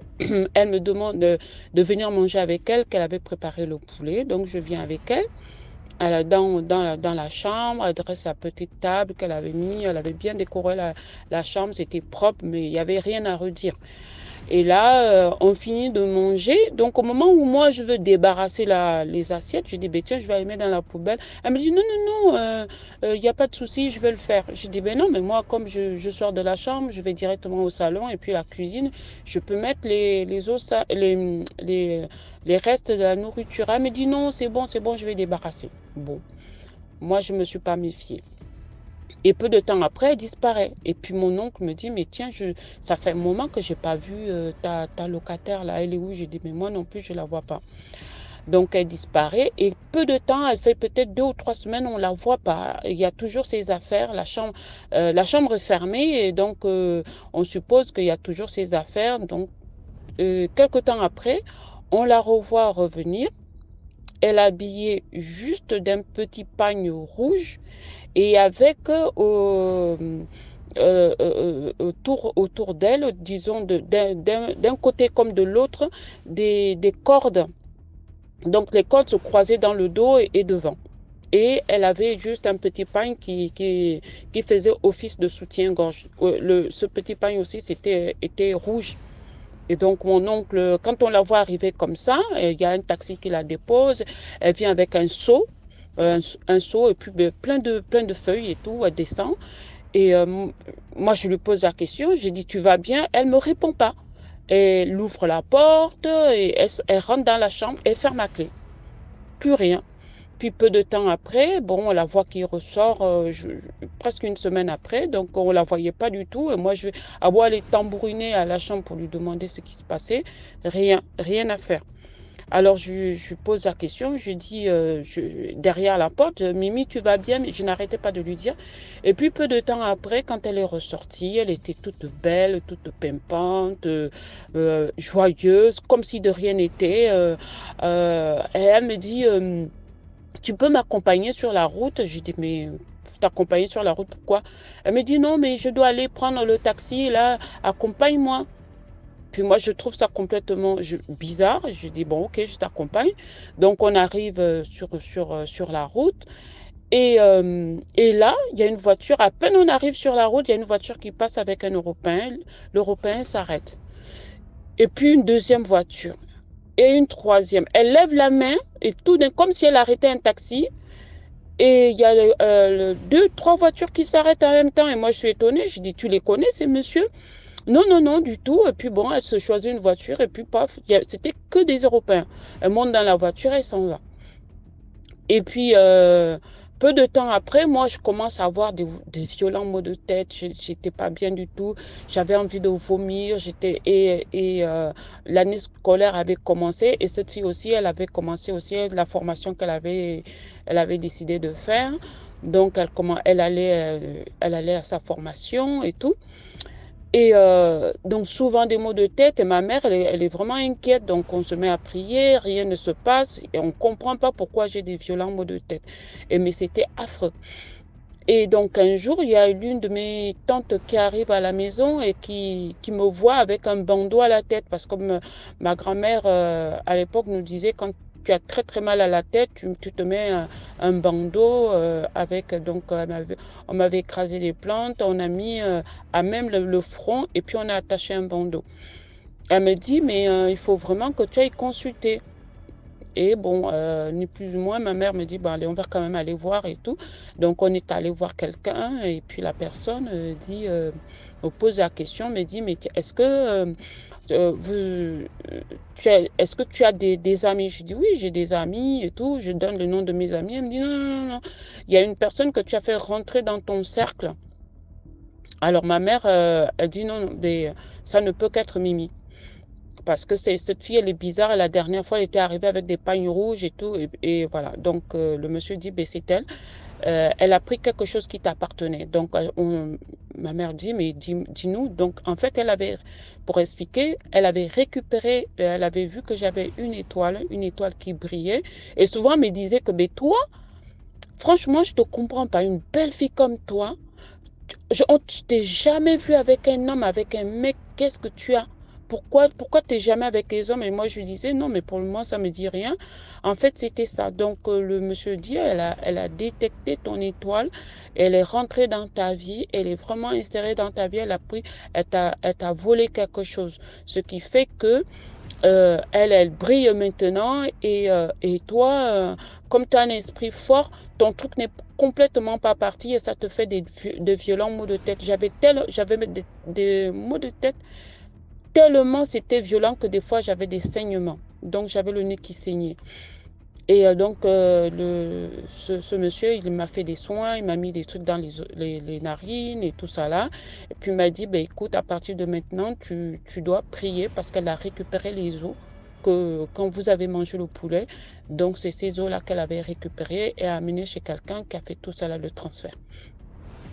elle me demande de venir manger avec elle, qu'elle avait préparé le poulet, donc je viens avec elle. Dans la chambre, elle dresse la petite table qu'elle avait mis, elle avait bien décoré la chambre, c'était propre, mais il n'y avait rien à redire. Et là, on finit de manger. Donc, au moment où moi, je veux débarrasser les assiettes, je dis, ben, tiens, je vais aller mettre dans la poubelle. Elle me dit, non, non, non, il n'y a pas de souci, je vais le faire. Je dis, ben non, mais moi, comme je sors de la chambre, je vais directement au salon et puis la cuisine, je peux mettre les restes de la nourriture. Elle me dit, non, c'est bon, je vais débarrasser. Bon, moi, je ne me suis pas méfiée. Et peu de temps après, elle disparaît. Et puis mon oncle me dit, mais tiens, ça fait un moment que je n'ai pas vu ta locataire là. Elle est où? J'ai dit, mais moi non plus, je ne la vois pas. Donc elle disparaît et peu de temps, elle fait peut-être 2 ou 3 semaines, on ne la voit pas. Il y a toujours ses affaires, la chambre est fermée et donc on suppose qu'il y a toujours ses affaires. Donc quelque temps après, on la revoit revenir. Elle est habillée juste d'un petit pagne rouge et avec autour d'elle, disons d'un côté comme de l'autre, des cordes. Donc les cordes se croisaient dans le dos et devant. Et elle avait juste un petit pagne qui faisait office de soutien-gorge. Ce petit pagne aussi était rouge. Et donc, mon oncle, quand on la voit arriver comme ça, il y a un taxi qui la dépose. Elle vient avec un seau et puis plein de feuilles et tout. Elle descend. Et moi, je lui pose la question. J'ai dit, tu vas bien? Elle ne me répond pas. Elle ouvre la porte et elle rentre dans la chambre et ferme la clé. Plus rien. Puis peu de temps après, bon, on la voit qui ressort presque une semaine après, donc on ne la voyait pas du tout. Et moi, je vais aller tambouriner à la chambre pour lui demander ce qui se passait. Rien à faire. Alors, je lui pose la question, je lui dis derrière la porte, Mimi, tu vas bien? Mais je n'arrêtais pas de lui dire. Et puis, peu de temps après, quand elle est ressortie, elle était toute belle, toute pimpante, joyeuse, comme si de rien n'était. Et elle me dit, tu peux m'accompagner sur la route? Je dis, mais t'accompagner sur la route, pourquoi? Elle me dit, non, mais je dois aller prendre le taxi, là, accompagne-moi. Puis moi, je trouve ça complètement bizarre. Je dis, bon, ok, je t'accompagne. Donc, on arrive sur la route. Et là, il y a une voiture. À peine on arrive sur la route, il y a une voiture qui passe avec un Européen. L'Européen s'arrête. Et puis, une deuxième voiture. Et une troisième. Elle lève la main, et tout d'un, comme si elle arrêtait un taxi. Et il y a deux, trois voitures qui s'arrêtent en même temps. Et moi, je suis étonnée. Je dis, tu les connais, ces messieurs? Non, non, non, du tout. Et puis bon, elle se choisit une voiture et puis paf, c'était que des Européens. Elle monte dans la voiture et s'en va. Et puis, peu de temps après, moi, je commence à avoir des violents maux de tête. J'étais pas bien du tout. J'avais envie de vomir. L'année scolaire avait commencé. Et cette fille aussi, elle avait commencé aussi la formation elle avait décidé de faire. Donc, elle allait à sa formation et tout. Et donc souvent des maux de tête et ma mère, elle est vraiment inquiète. Donc on se met à prier, rien ne se passe et on ne comprend pas pourquoi j'ai des violents maux de tête. Mais c'était affreux. Et donc un jour, il y a l'une de mes tantes qui arrive à la maison et qui me voit avec un bandeau à la tête. Parce que ma grand-mère, à l'époque, nous disait quand tu as très très mal à la tête, tu te mets un bandeau avec, donc on m'avait écrasé les plantes, on a mis à même le front et puis on a attaché un bandeau. Elle me dit, mais il faut vraiment que tu ailles consulter. Et bon, ni plus ou moins, ma mère me dit, bon, allez, on va quand même aller voir et tout. Donc, on est allé voir quelqu'un et puis la personne me pose la question, me dit, mais est-ce que, est-ce que tu as des amis? Je dis, oui, j'ai des amis et tout. Je donne le nom de mes amis. Elle me dit, non, non, non, non. Il y a une personne que tu as fait rentrer dans ton cercle. Alors, ma mère, elle dit, non, non, mais ça ne peut qu'être Mimi. Parce que cette fille, elle est bizarre. Et la dernière fois, elle était arrivée avec des pagnes rouges et tout. Et voilà. Donc, le monsieur dit, ben, c'est elle. Elle a pris quelque chose qui t'appartenait. Donc, ma mère dit, mais dis-nous. Donc, en fait, pour expliquer, elle avait récupéré, elle avait vu que j'avais une étoile qui brillait. Et souvent, elle me disait que, ben, toi, franchement, je ne te comprends pas. Une belle fille comme toi, je ne t'ai jamais vu avec un homme, avec un mec. Qu'est-ce que tu as? Pourquoi tu n'es jamais avec les hommes? Et moi, je lui disais, non, mais pour le moment, ça ne me dit rien. En fait, c'était ça. Donc, le monsieur dit, elle a détecté ton étoile. Elle est rentrée dans ta vie. Elle est vraiment insérée dans ta vie. Elle t'a volé quelque chose. Ce qui fait que elle brille maintenant et toi, comme tu as un esprit fort, ton truc n'est complètement pas parti et ça te fait de violents maux de tête. J'avais des maux de tête tellement c'était violent que des fois j'avais des saignements. Donc j'avais le nez qui saignait. Et donc ce monsieur, il m'a fait des soins, il m'a mis des trucs dans les narines et tout ça là. Et puis il m'a dit, ben, écoute, à partir de maintenant, tu dois prier parce qu'elle a récupéré les os quand vous avez mangé le poulet. Donc c'est ces os-là qu'elle avait récupérés et amené chez quelqu'un qui a fait tout ça là, le transfert.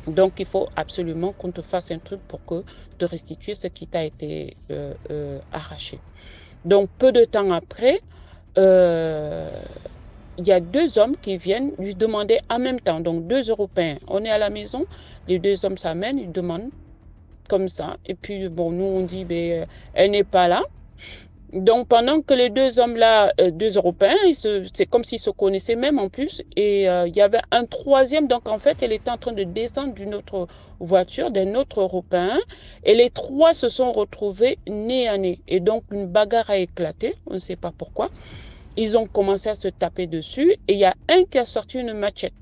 Donc, il faut absolument qu'on te fasse un truc pour te restituer ce qui t'a été arraché. Donc, peu de temps après, il y a deux hommes qui viennent lui demander en même temps, donc deux Européens. On est à la maison, les deux hommes s'amènent, ils demandent comme ça. Et puis, bon, nous, on dit, ben, elle n'est pas là. Donc, pendant que les deux hommes-là, deux Européens, c'est comme s'ils se connaissaient même en plus. Et il y avait un troisième. Donc, en fait, elle était en train de descendre d'une autre voiture, d'un autre Européen. Et les trois se sont retrouvés nez à nez. Et donc, une bagarre a éclaté. On ne sait pas pourquoi. Ils ont commencé à se taper dessus. Et il y a un qui a sorti une machette.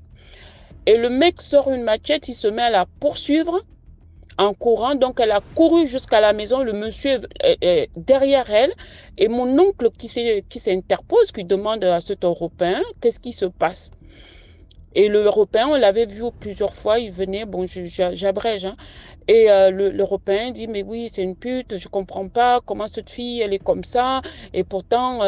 Et le mec sort une machette, il se met à la poursuivre en courant. Donc, elle a couru jusqu'à la maison. Le monsieur est derrière elle. Et mon oncle qui s'interpose, qui demande à cet Européen, qu'est-ce qui se passe? Et l'Européen, on l'avait vu plusieurs fois, il venait, bon, j'abrège, hein. Et l'Européen dit, mais oui, c'est une pute, je comprends pas comment cette fille, elle est comme ça. Et pourtant,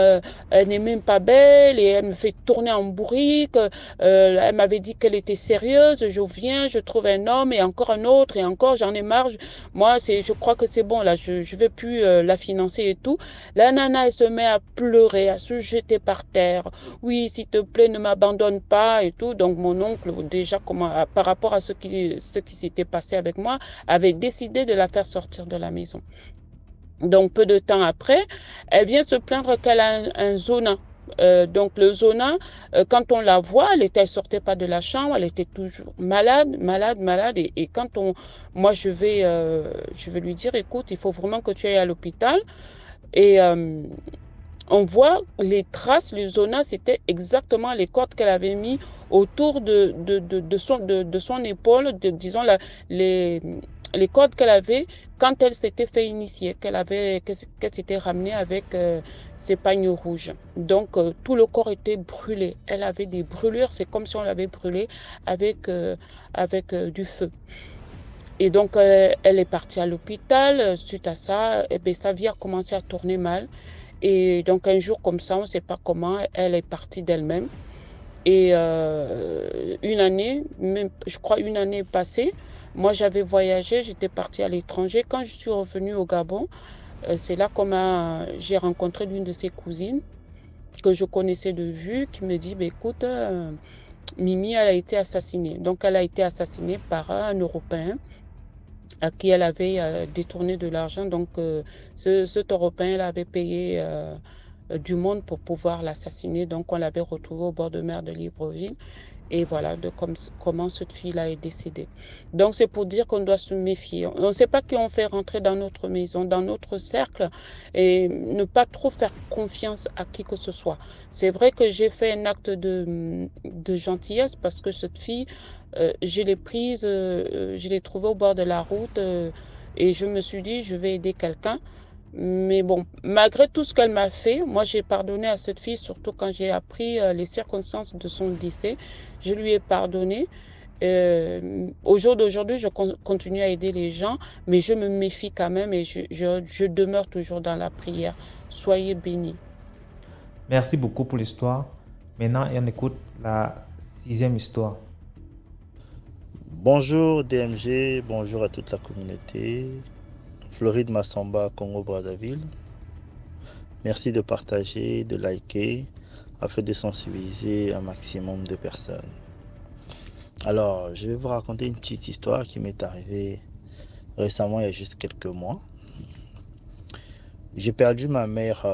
elle n'est même pas belle et elle me fait tourner en bourrique. Elle m'avait dit qu'elle était sérieuse. Je viens, je trouve un homme et encore un autre et encore, j'en ai marre. Moi, je crois que c'est bon, là, je ne vais plus la financer et tout. La nana, elle se met à pleurer, à se jeter par terre. Oui, s'il te plaît, ne m'abandonne pas et tout. Donc, mon oncle, déjà, par rapport à ce qui s'était passé avec moi, avait décidé de la faire sortir de la maison. Donc, peu de temps après, elle vient se plaindre qu'elle a un zona. Donc, le zona, quand on la voit, elle sortait pas de la chambre, elle était toujours malade. Et quand moi, je vais lui dire, écoute, il faut vraiment que tu ailles à l'hôpital. Et on voit les traces, le zona, c'était exactement les cordes qu'elle avait mis autour de son épaule, disons les cordes qu'elle avait quand elle s'était fait initier, qu'elle s'était ramenée avec ses pagnes rouges. Donc tout le corps était brûlé. Elle avait des brûlures, c'est comme si on l'avait brûlée avec du feu. Et donc elle est partie à l'hôpital. Suite à ça, sa vie a commencé à tourner mal. Et donc un jour comme ça, on ne sait pas comment, elle est partie d'elle-même. Et une année, même, je crois une année passée, moi j'avais voyagé, j'étais partie à l'étranger. Quand je suis revenue au Gabon, c'est là que j'ai rencontré l'une de ses cousines que je connaissais de vue, qui me dit, écoute, Mimi, elle a été assassinée. Donc elle a été assassinée par un Européen à qui elle avait détourné de l'argent. Donc cet Européen avait payé du monde pour pouvoir l'assassiner. Donc on l'avait retrouvé au bord de mer de Libreville. Et voilà comment cette fille-là est décédée. Donc c'est pour dire qu'on doit se méfier. On ne sait pas qui on fait rentrer dans notre maison, dans notre cercle, et ne pas trop faire confiance à qui que ce soit. C'est vrai que j'ai fait un acte de gentillesse parce que cette fille, je l'ai prise, je l'ai trouvée au bord de la route et je me suis dit, je vais aider quelqu'un. Mais bon, malgré tout ce qu'elle m'a fait, moi j'ai pardonné à cette fille, surtout quand j'ai appris les circonstances de son décès. Je lui ai pardonné. Au jour d'aujourd'hui, je continue à aider les gens, mais je me méfie quand même et je demeure toujours dans la prière. Soyez bénis. Merci beaucoup pour l'histoire. Maintenant, on écoute la 6e histoire. Bonjour DMG, bonjour à toute la communauté. Floride Massamba, Congo-Brazzaville. Merci de partager, de liker, afin de sensibiliser un maximum de personnes. Alors, je vais vous raconter une petite histoire qui m'est arrivée récemment, il y a juste quelques mois. J'ai perdu ma mère,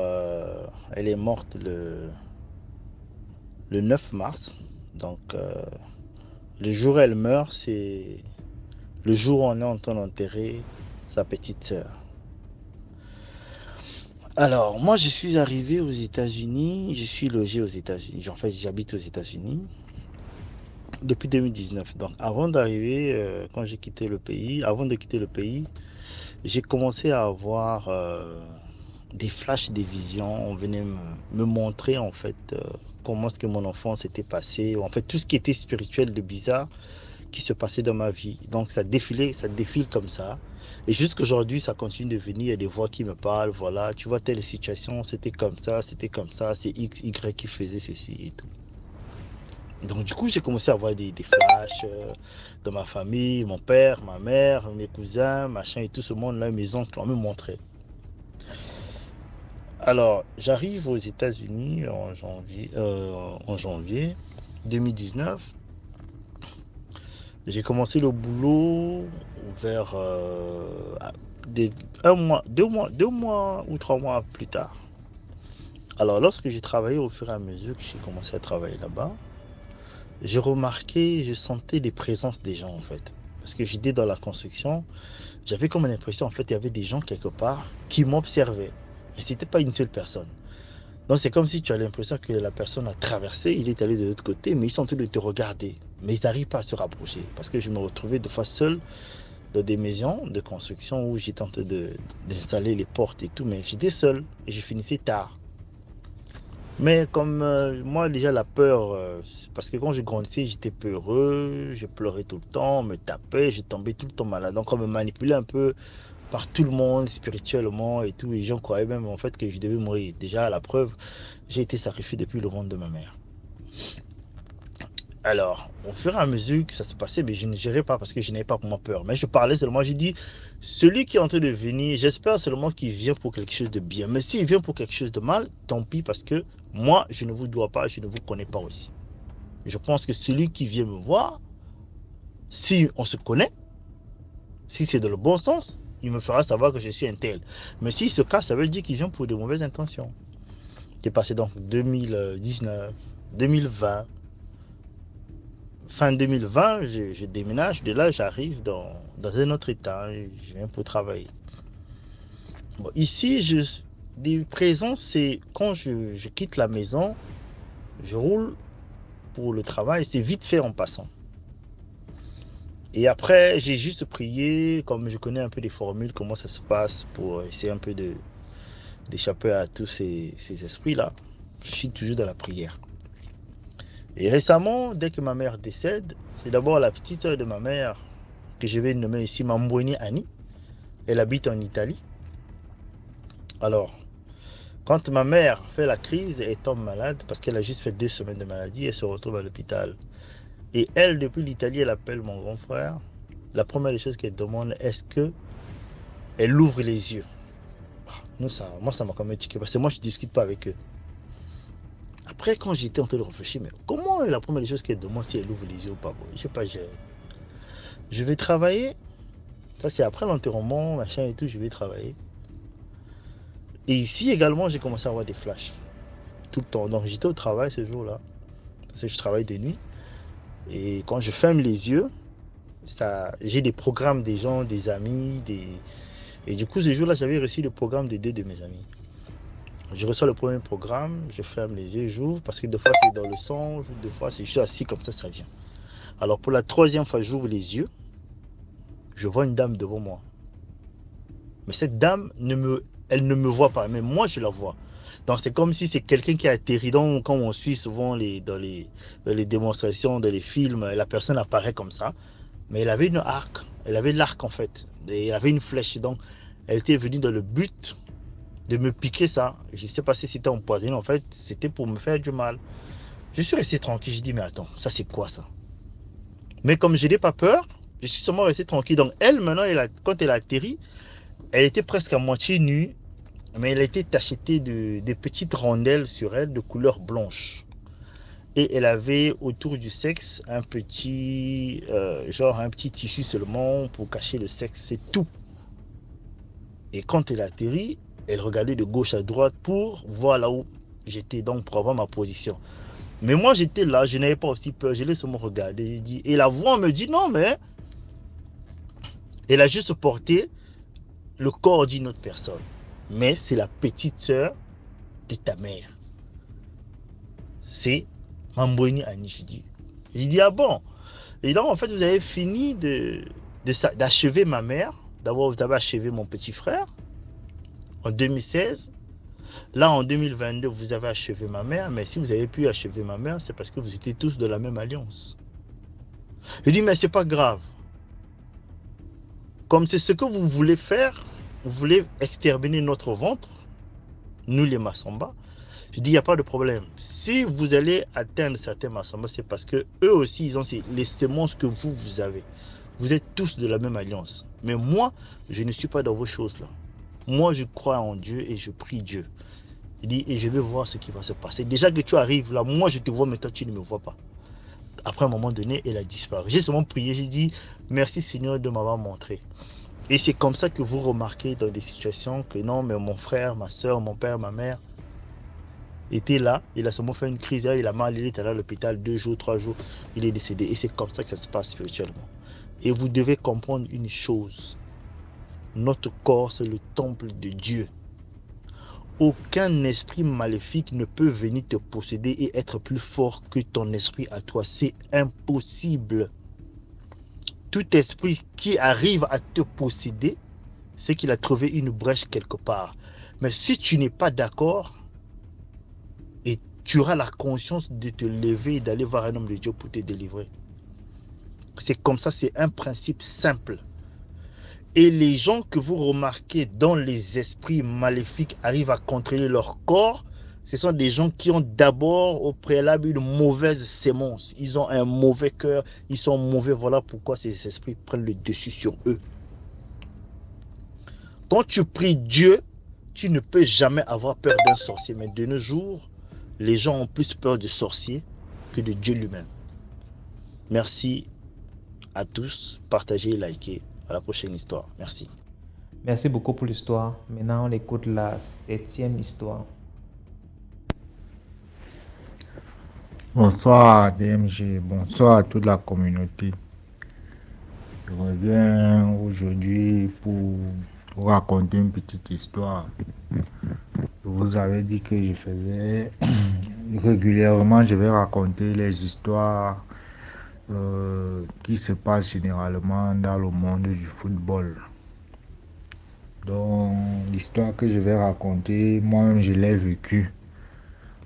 elle est morte le 9 mars. Donc, le jour où elle meurt, c'est le jour où on est en train d'enterrer sa petite sœur. Alors, moi, je suis arrivé aux États-Unis, je suis logé aux États-Unis. En fait, j'habite aux États-Unis depuis 2019. Donc, avant d'arriver, quand j'ai quitté le pays, avant de quitter le pays, j'ai commencé à avoir des flashs, des visions. On venait me montrer, en fait, comment est-ce que mon enfance était passée. En fait, tout ce qui était spirituel de bizarre qui se passait dans ma vie. Donc, ça défile comme ça. Et jusqu'aujourd'hui, ça continue de venir, il y a des voix qui me parlent, voilà, tu vois telle situation, c'était comme ça, c'est X, Y qui faisait ceci et tout. Donc du coup, j'ai commencé à avoir des flashs dans ma famille, mon père, ma mère, mes cousins, machin et tout ce monde-là, mes oncles ont me montré. Alors, j'arrive aux États-Unis en janvier 2019. J'ai commencé le boulot vers 2 mois ou 3 mois plus tard. Alors, lorsque j'ai travaillé au fur et à mesure que j'ai commencé à travailler là-bas, j'ai remarqué, je sentais des présences des gens en fait. Parce que j'étais dans la construction, j'avais comme l'impression en fait il y avait des gens quelque part qui m'observaient. Et c'était pas une seule personne. Donc c'est comme si tu as l'impression que la personne a traversé, il est allé de l'autre côté, mais ils sont en train de te regarder. Mais ils n'arrivent pas à se rapprocher. Parce que je me retrouvais de fois seul dans des maisons de construction où j'étais en train d'installer les portes et tout, mais j'étais seul et je finissais tard. Mais comme moi, déjà, la peur, parce que quand je grandissais, j'étais peureux, je pleurais tout le temps, on me tapait, je tombais tout le temps malade. Donc, on me manipulait un peu par tout le monde, spirituellement et tout. Et les gens croyaient même en fait que je devais mourir. Déjà, à la preuve, j'ai été sacrifié depuis le ventre de ma mère. Alors, au fur et à mesure que ça se passait, mais je ne gérais pas parce que je n'avais pas vraiment peur. Mais je parlais seulement, j'ai dit, celui qui est en train de venir, j'espère seulement qu'il vient pour quelque chose de bien. Mais s'il vient pour quelque chose de mal, tant pis parce que moi, je ne vous dois pas, je ne vous connais pas aussi. Je pense que celui qui vient me voir, si on se connaît, si c'est dans le bon sens, il me fera savoir que je suis un tel. Mais s'il se casse, ça veut dire qu'il vient pour de mauvaises intentions. J'ai passé donc 2019, 2020. Fin 2020, je déménage. De là, j'arrive dans un autre état. Je viens pour travailler. Bon, ici, des présents, c'est quand je quitte la maison, je roule pour le travail. C'est vite fait en passant. Et après, j'ai juste prié, comme je connais un peu des formules, comment ça se passe pour essayer un peu d'échapper à tous ces esprits-là. Je suis toujours dans la prière. Et récemment, dès que ma mère décède, c'est d'abord la petite sœur de ma mère, que je vais nommer ici Mambweni Annie. Elle habite en Italie. Alors, quand ma mère fait la crise et tombe malade, parce qu'elle a juste fait 2 semaines de maladie, elle se retrouve à l'hôpital. Et elle, depuis l'Italie, elle appelle mon grand frère. La première des choses qu'elle demande, est-ce qu'elle ouvre les yeux? Moi, ça m'a quand même tiqué, parce que moi, je ne discute pas avec eux. Après, quand j'étais en train de réfléchir, mais comment la première des choses qu'elle demande si elle ouvre les yeux ou pas? Je sais pas, je vais travailler. Ça, c'est après l'enterrement, machin et tout, je vais travailler. Et ici également, j'ai commencé à avoir des flashs. Tout le temps. Donc, j'étais au travail ce jour-là. Parce que je travaille de nuit. Et quand je ferme les yeux, j'ai des programmes des gens, des amis, Et du coup, ce jour-là, j'avais reçu le programme de 2 de mes amis. Je reçois le premier programme, je ferme les yeux, j'ouvre, parce que des fois c'est dans le songe, des fois c'est juste assis comme ça vient. Alors pour la 3e fois, j'ouvre les yeux, je vois une dame devant moi. Mais cette dame, elle ne me voit pas, mais moi je la vois. Donc c'est comme si c'est quelqu'un qui a atterri quand on suit souvent dans les démonstrations, dans les films, la personne apparaît comme ça. Mais elle avait une arc, elle avait l'arc en fait, et elle avait une flèche, donc elle était venue dans le but de me piquer ça. Je ne sais pas si c'était empoisonné, en fait, c'était pour me faire du mal. Je suis resté tranquille, j'ai dit, mais attends, ça c'est quoi ça? Mais comme je n'ai pas peur, je suis seulement resté tranquille. Donc elle, maintenant, quand elle a atterri, elle était presque à moitié nue, mais elle était tachetée de petites rondelles sur elle de couleur blanche. Et elle avait autour du sexe un petit, un petit tissu seulement pour cacher le sexe, c'est tout. Et quand elle a atterri, elle regardait de gauche à droite pour voir là où j'étais, donc pour avoir ma position. Mais moi j'étais là, je n'avais pas aussi peur, je l'ai seulement regardé. Et la voix me dit non, mais elle a juste porté le corps d'une autre personne. Mais c'est la petite sœur de ta mère. C'est Mambweni Annie. J'ai dit ah bon. Et donc en fait vous avez fini d'achever ma mère. D'abord vous avez achevé mon petit frère en 2016. Là en 2022 vous avez achevé ma mère. Mais si vous avez pu achever ma mère, c'est parce que vous étiez tous de la même alliance. Je dis mais c'est pas grave. Comme c'est ce que vous voulez faire, vous voulez exterminer notre ventre, nous les Massamba. Je dis, il n'y a pas de problème. Si vous allez atteindre certains Massamba, c'est parce que eux aussi, ils ont les semences que vous avez. Vous êtes tous de la même alliance. Mais moi, je ne suis pas dans vos choses-là. Moi, je crois en Dieu et je prie Dieu. Il dit, et je vais voir ce qui va se passer. Déjà que tu arrives là, moi, je te vois, mais toi, tu ne me vois pas. Après un moment donné, elle a disparu. J'ai seulement prié, j'ai dit, merci Seigneur de m'avoir montré. Et c'est comme ça que vous remarquez dans des situations que non, mais mon frère, ma soeur, mon père, ma mère était là. Il a seulement fait une crise, il a mal, il est allé à l'hôpital 2 jours, 3 jours, il est décédé. Et c'est comme ça que ça se passe spirituellement. Et vous devez comprendre une chose. Notre corps, c'est le temple de Dieu. Aucun esprit maléfique ne peut venir te posséder et être plus fort que ton esprit à toi. C'est impossible. Tout esprit qui arrive à te posséder, c'est qu'il a trouvé une brèche quelque part. Mais si tu n'es pas d'accord, et tu auras la conscience de te lever et d'aller voir un homme de Dieu pour te délivrer. C'est comme ça, c'est un principe simple. Et les gens que vous remarquez dont les esprits maléfiques arrivent à contrôler leur corps, ce sont des gens qui ont d'abord au préalable une mauvaise sémence. Ils ont un mauvais cœur, ils sont mauvais. Voilà pourquoi ces esprits prennent le dessus sur eux. Quand tu pries Dieu, tu ne peux jamais avoir peur d'un sorcier. Mais de nos jours, les gens ont plus peur de sorciers que de Dieu lui-même. Merci à tous. Partagez et likez. À la prochaine histoire. Merci. Merci beaucoup pour l'histoire. Maintenant, on écoute la 7e histoire. Bonsoir DMG, bonsoir à toute la communauté. Je reviens aujourd'hui pour vous raconter une petite histoire. Je vous avais dit que je faisais régulièrement, je vais raconter les histoires qui se passent généralement dans le monde du football. Donc l'histoire que je vais raconter, moi-même je l'ai vécue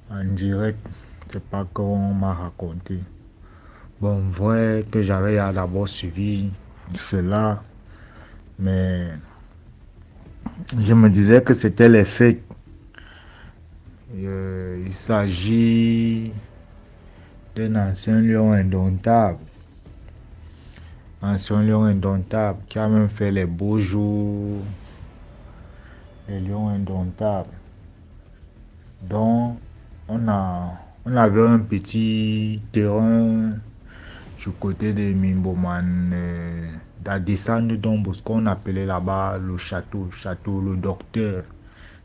en direct. C'est pas qu'on m'a raconté. Bon, vrai que j'avais d'abord suivi cela, mais je me disais que c'était les faits. Il s'agit d'un ancien lion indomptable. Ancien lion indomptable qui a même fait les beaux jours. Les lions indomptables. Donc, on avait un petit terrain du côté de Mimboman, la descente d'On Bosco, qu'on appelait là-bas le château, le docteur.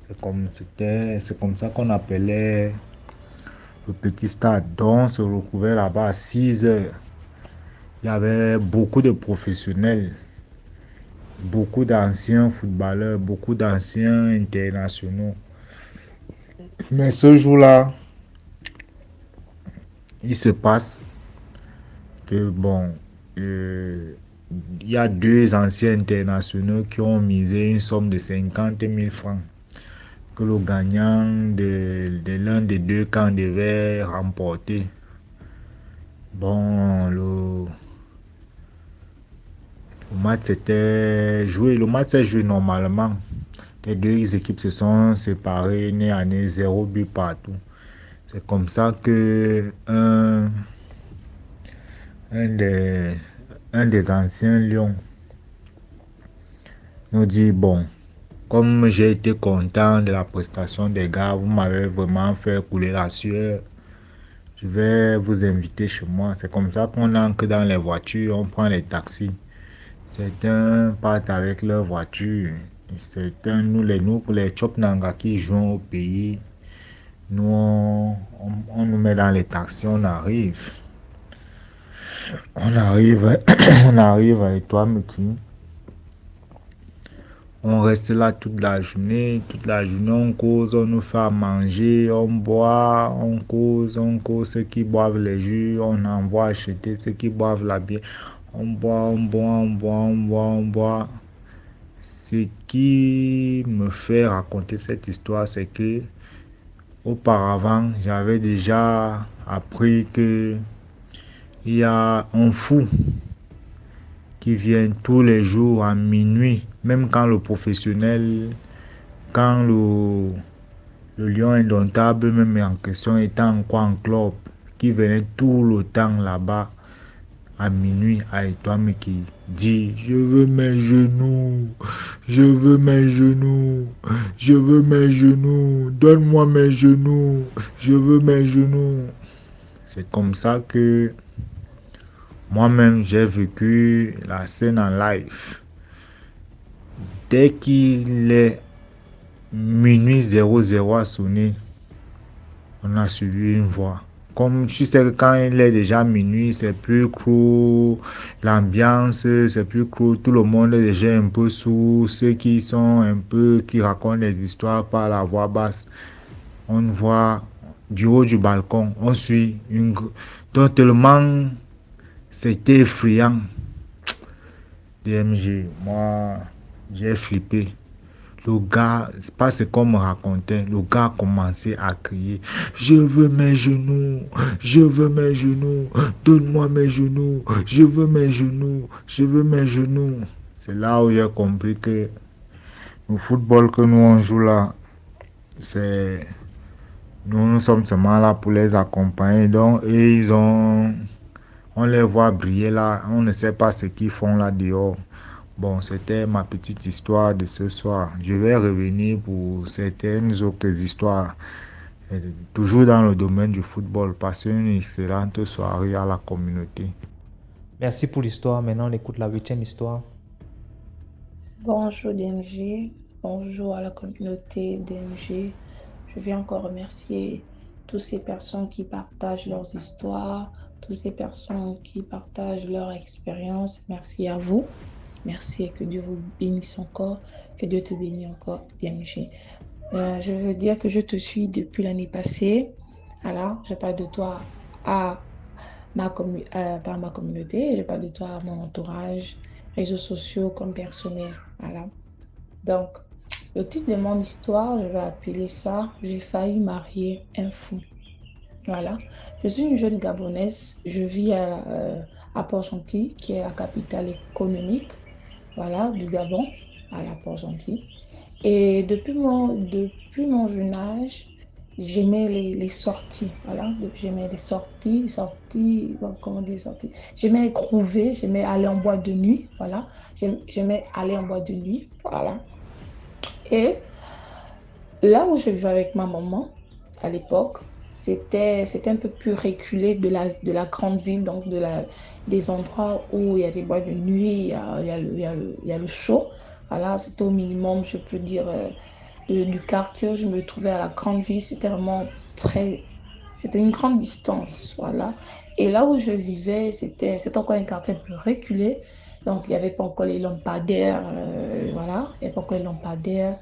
C'est comme ça qu'on appelait le petit stade. Donc, on se retrouvait là-bas à 6 heures. Il y avait beaucoup de professionnels, beaucoup d'anciens footballeurs, beaucoup d'anciens internationaux. Mais ce jour-là, il se passe que il y a 2 anciens internationaux qui ont misé une somme de 50 000 francs que le gagnant de l'un des 2 camps devait remporter. Bon, le match s'est joué normalement. Les 2 équipes se sont séparées, nez à nez, 0 but partout. C'est comme ça que un des anciens lions nous dit, bon, comme j'ai été content de la prestation des gars, vous m'avez vraiment fait couler la sueur, je vais vous inviter chez moi. C'est comme ça qu'on entre dans les voitures, on prend les taxis. Certains partent avec leur voiture. Certains, nous les Chop Nanga qui jouent au pays, nous on nous met dans les taxis, on arrive on arrive avec toi Miki. On reste là toute la journée on cause, on nous fait à manger, on boit, on cause, ceux qui boivent les jus, on envoie acheter, ceux qui boivent la bière, on boit. Ce qui me fait raconter cette histoire, c'est que auparavant, j'avais déjà appris que il y a un fou qui vient tous les jours à minuit, même quand le professionnel, quand le lion indomptable même en question était encore en club, qui venait tout le temps là-bas à minuit avec toi, mais qui dit, je veux mes genoux, donne-moi mes genoux, je veux mes genoux. C'est comme ça que moi-même j'ai vécu la scène en live. Dès qu'il est minuit 00 à sonner, on a suivi une voix. Comme tu sais que quand il est déjà minuit, c'est plus cool, l'ambiance, c'est plus cool, tout le monde est déjà un peu sous, ceux qui racontent des histoires par la voix basse. On voit du haut du balcon, on suit donc tellement c'était effrayant. DMG, moi j'ai flippé. Le gars, c'est pas ce qu'on me racontait. Le gars a commencé à crier. Je veux mes genoux. Je veux mes genoux. Donne-moi mes genoux. Je veux mes genoux. Je veux mes genoux. C'est là où j'ai compris que le football que nous on joue là, c'est nous sommes seulement là pour les accompagner. Donc, et on les voit briller là. On ne sait pas ce qu'ils font là dehors. Bon, c'était ma petite histoire de ce soir. Je vais revenir pour certaines autres histoires, toujours dans le domaine du football. Passez une excellente soirée à la communauté. Merci pour l'histoire. Maintenant, on écoute la 8e histoire. Bonjour DMG, bonjour à la communauté DMG. Je viens encore remercier toutes ces personnes qui partagent leurs histoires, toutes ces personnes qui partagent leur expérience. Merci à vous. Merci et que Dieu vous bénisse encore, que Dieu te bénisse encore, DMG. Je veux dire que je te suis depuis l'année passée. Alors, je parle de toi à par ma communauté, je parle de toi à mon entourage, réseaux sociaux comme personnel. Voilà. Donc, le titre de mon histoire, je vais appeler ça « J'ai failli marier un fou ». Voilà. Je suis une jeune Gabonaise. Je vis à Port-Gentil, qui est la capitale économique, voilà, du Gabon, à la Port-Gentil. Et depuis mon jeune âge, j'aimais les sorties, voilà. J'aimais les sorties, bon, comment dire sorties? J'aimais grouver, j'aimais aller en boîte de nuit, voilà. J'aimais aller en boîte de nuit, voilà. Et là où je vivais avec ma maman, à l'époque, c'était un peu plus reculé de la grande ville, donc des endroits où il y a des boîtes de nuit, il y a le show. Voilà, c'était au minimum, je peux dire, du quartier où je me trouvais à la grande ville. C'était vraiment c'était une grande distance, voilà. Et là où je vivais, c'était encore un quartier un peu reculé. Donc, il n'y avait pas encore les lampadaires, voilà. Il n'y avait pas encore les lampadaires.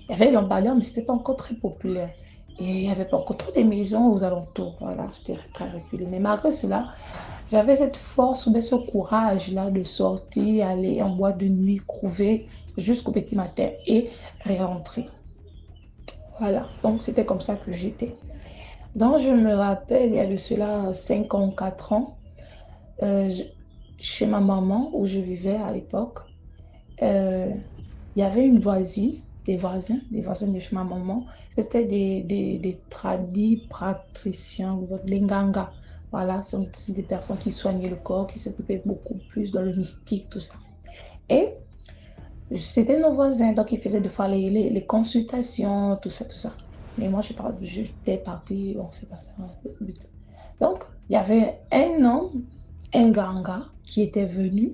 Il y avait les lampadaires, mais ce n'était pas encore très populaire. Et il n'y avait pas encore trop de maisons aux alentours, voilà. C'était très reculé. Mais malgré cela, j'avais cette force ou bien ce courage-là de sortir, aller en boîte de nuit, couver jusqu'au petit matin et rentrer. Voilà, donc c'était comme ça que j'étais. Donc je me rappelle, il y a de cela 5 ans, 4 ans, chez ma maman où je vivais à l'époque, euh, il y avait une voisine, des voisins de chez ma maman. C'était des tradis praticiens, les nganga. Voilà, ce sont des personnes qui soignaient le corps, qui s'occupaient beaucoup plus dans le mystique, tout ça. Et c'était nos voisins, donc ils faisaient des fois les consultations, tout ça, tout ça. Mais moi, j'étais partie, bon, c'est pas ça le but. Donc, il y avait un homme, un ganga, qui était venu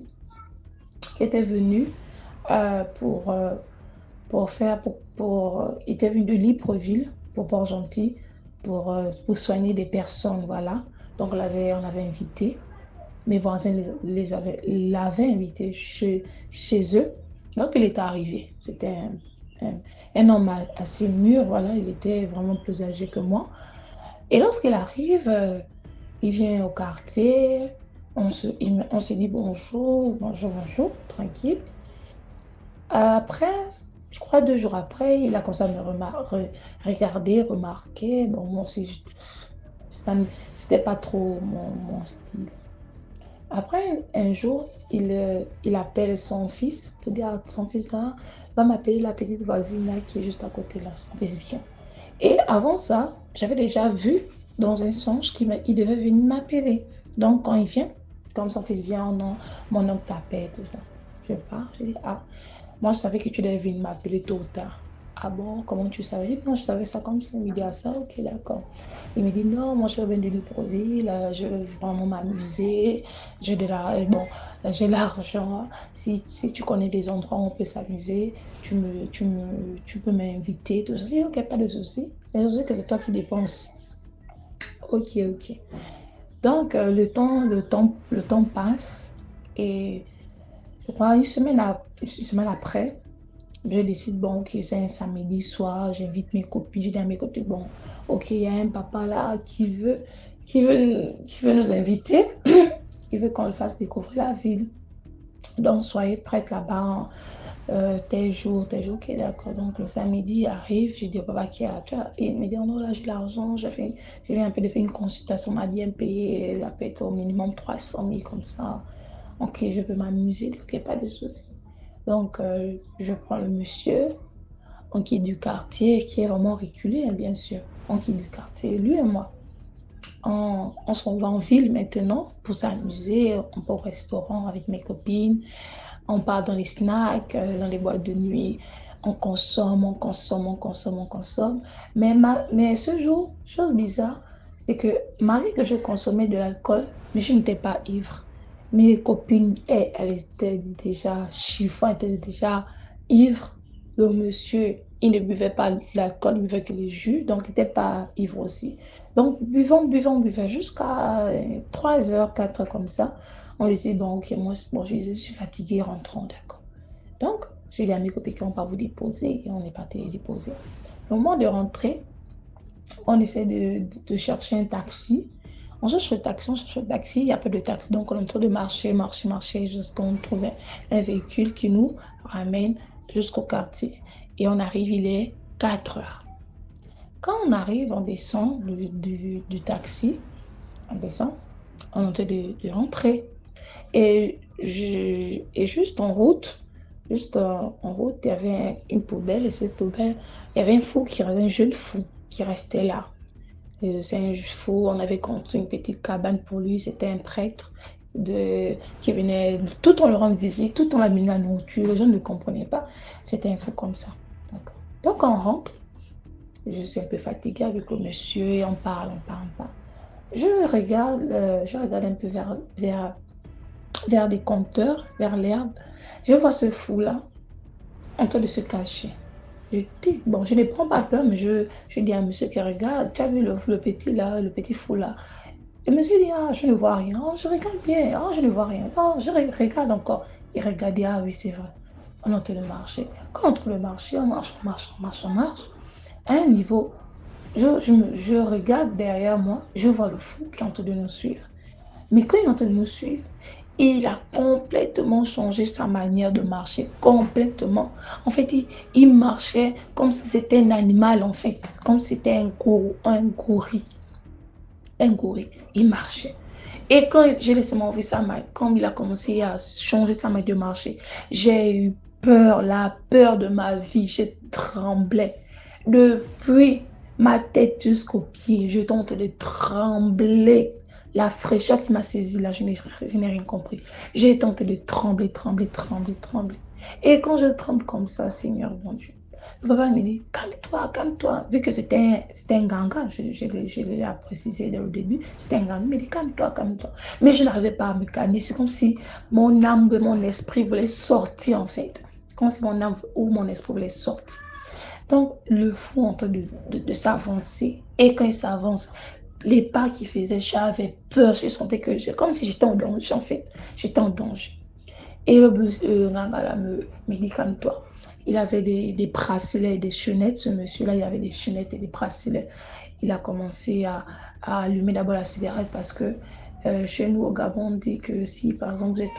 pour faire, il était venu de Libreville, pour Port-Gentil, pour soigner des personnes, voilà. Donc, on l'avait invité. Mes voisins l'avaient invité chez eux. Donc, il est arrivé. C'était un homme assez mûr, voilà. Il était vraiment plus âgé que moi. Et lorsqu'il arrive, il vient au quartier. On se dit bonjour, tranquille. Après, je crois 2 jours après, il a commencé à me regarder, remarquer. Donc, moi aussi, c'était pas trop mon style. Après, un jour, il appelle son fils pour dire à son fils, hein, va m'appeler la petite voisine là, qui est juste à côté là. Son fils vient. Et avant ça, j'avais déjà vu dans un songe qu'il devait venir m'appeler. Donc, quand il vient, comme son fils vient, mon oncle t'appelle, tout ça. Je pars, je dis, ah, moi je savais que tu devais venir m'appeler tôt ou tard. Ah bon, comment tu savais? Je dis, non, je savais ça comme ça. Il me dit, ah ça, ok, d'accord. Il me dit, non, moi je viens de Libreville, je veux vraiment m'amuser, j'ai l'argent. Si tu connais des endroits où on peut s'amuser, tu peux m'inviter, tout ça. Je dis, ok, pas de souci. Je sais que c'est toi qui dépenses. Ok. Donc, le temps passe et je crois une semaine après, je décide, bon, ok, c'est un samedi soir, j'invite mes copines, je dis à mes copines, bon, ok, il y a un papa là qui veut nous inviter, il veut qu'on le fasse découvrir la ville. Donc, soyez prête là-bas, tel jour, ok, d'accord. Donc, le samedi arrive, je dis au papa qui a, tu vois, il me dit, oh non, là, j'ai l'argent, je viens un peu de faire une consultation, on m'a bien payé, la paie au minimum 300 000 comme ça. Ok, je peux m'amuser, ok, pas de souci. Donc, je prends le monsieur, on quitte du quartier, qui est vraiment reculé, hein, bien sûr. On quitte du quartier, lui et moi. On s'en va en ville maintenant pour s'amuser. On va au restaurant avec mes copines. On part dans les snacks, dans les boîtes de nuit. On consomme, on consomme, on consomme, on consomme. Mais ce jour, chose bizarre, c'est que malgré que je consommais de l'alcool, mais je n'étais pas ivre. Mes copines, elles étaient déjà chiffon, elles étaient déjà ivres. Le monsieur, il ne buvait pas de l'alcool, il buvait que les jus, donc il n'était pas ivre aussi. Donc, buvons, buvons, buvons jusqu'à 3 heures, 4 heures comme ça. On lui dit, bon, ok, moi, bon, je disais, je suis fatiguée, rentrons, d'accord. Donc, j'ai dit à mes copines qu'on va vous déposer et on est parti les déposer. Au moment de rentrer, on essaie de chercher un taxi. On cherche le taxi, il n'y a pas de taxi. Donc, on est en train de marcher, marcher, marcher jusqu'à qu'on trouve un véhicule qui nous ramène jusqu'au quartier. Et on arrive, il est 4 heures. Quand on arrive, on descend du taxi, on descend, on est en train de rentrer. Et juste en route, il y avait une poubelle. Et cette poubelle, il y avait un jeune fou qui restait là. C'est un fou, on avait construit une petite cabane pour lui. C'était un prêtre qui venait tout en leur rendre visite, tout en l'amenant la nourriture. Les gens ne comprenaient pas. C'était un fou comme ça. D'accord. Donc on rentre. Je suis un peu fatiguée avec le monsieur et on parle, on parle, on parle. Je regarde un peu vers des compteurs, vers l'herbe. Je vois ce fou-là en train de se cacher. Je dis, bon, je ne prends pas peur, mais je dis à monsieur qui regarde, tu as vu le petit là, le petit fou là. Et monsieur dit, ah, je ne vois rien. Oh, je regarde bien. Oh, je ne vois rien. Oh, je regarde encore. Il regarde, ah oui, c'est vrai. On est en train de marcher. Quand on trouve le marché, on marche, on marche, on marche, on marche. À un niveau, je regarde derrière moi, je vois le fou qui est en train de nous suivre. Mais quand il est en train de nous suivre, il a complètement changé sa manière de marcher, complètement. En fait, il marchait comme si c'était un animal, en fait, comme si c'était un gorille. Un gorille, il marchait. Et quand j'ai laissé m'enlever sa main, quand il a commencé à changer sa manière de marcher, j'ai eu peur, la peur de ma vie, j'ai tremblé. Depuis ma tête jusqu'aux pieds, je tente de trembler. La fraîcheur qui m'a saisi là, je n'ai rien compris. J'ai tenté de trembler, trembler, trembler, trembler. Et quand je tremble comme ça, Seigneur mon Dieu, le papa me dit, calme-toi, calme-toi. Vu que c'était un ganga, je l'ai précisé dès le début, c'était un ganga. Il me dit, calme-toi, calme-toi. Mais je n'arrivais pas à me calmer. C'est comme si mon âme et mon esprit voulaient sortir en fait. Comme si mon âme ou mon esprit voulait sortir. Donc, le fou en train de s'avancer. Et quand il s'avance, les pas qu'il faisait, j'avais peur. Je sentais comme si j'étais en danger, en fait. J'étais en danger. Et le ganga là me dit, calme-toi. Il avait des bracelets et des chaînettes, ce monsieur-là, il avait des chaînettes et des bracelets. Il a commencé à allumer d'abord la cigarette parce que chez nous au Gabon, on dit que si par exemple vous êtes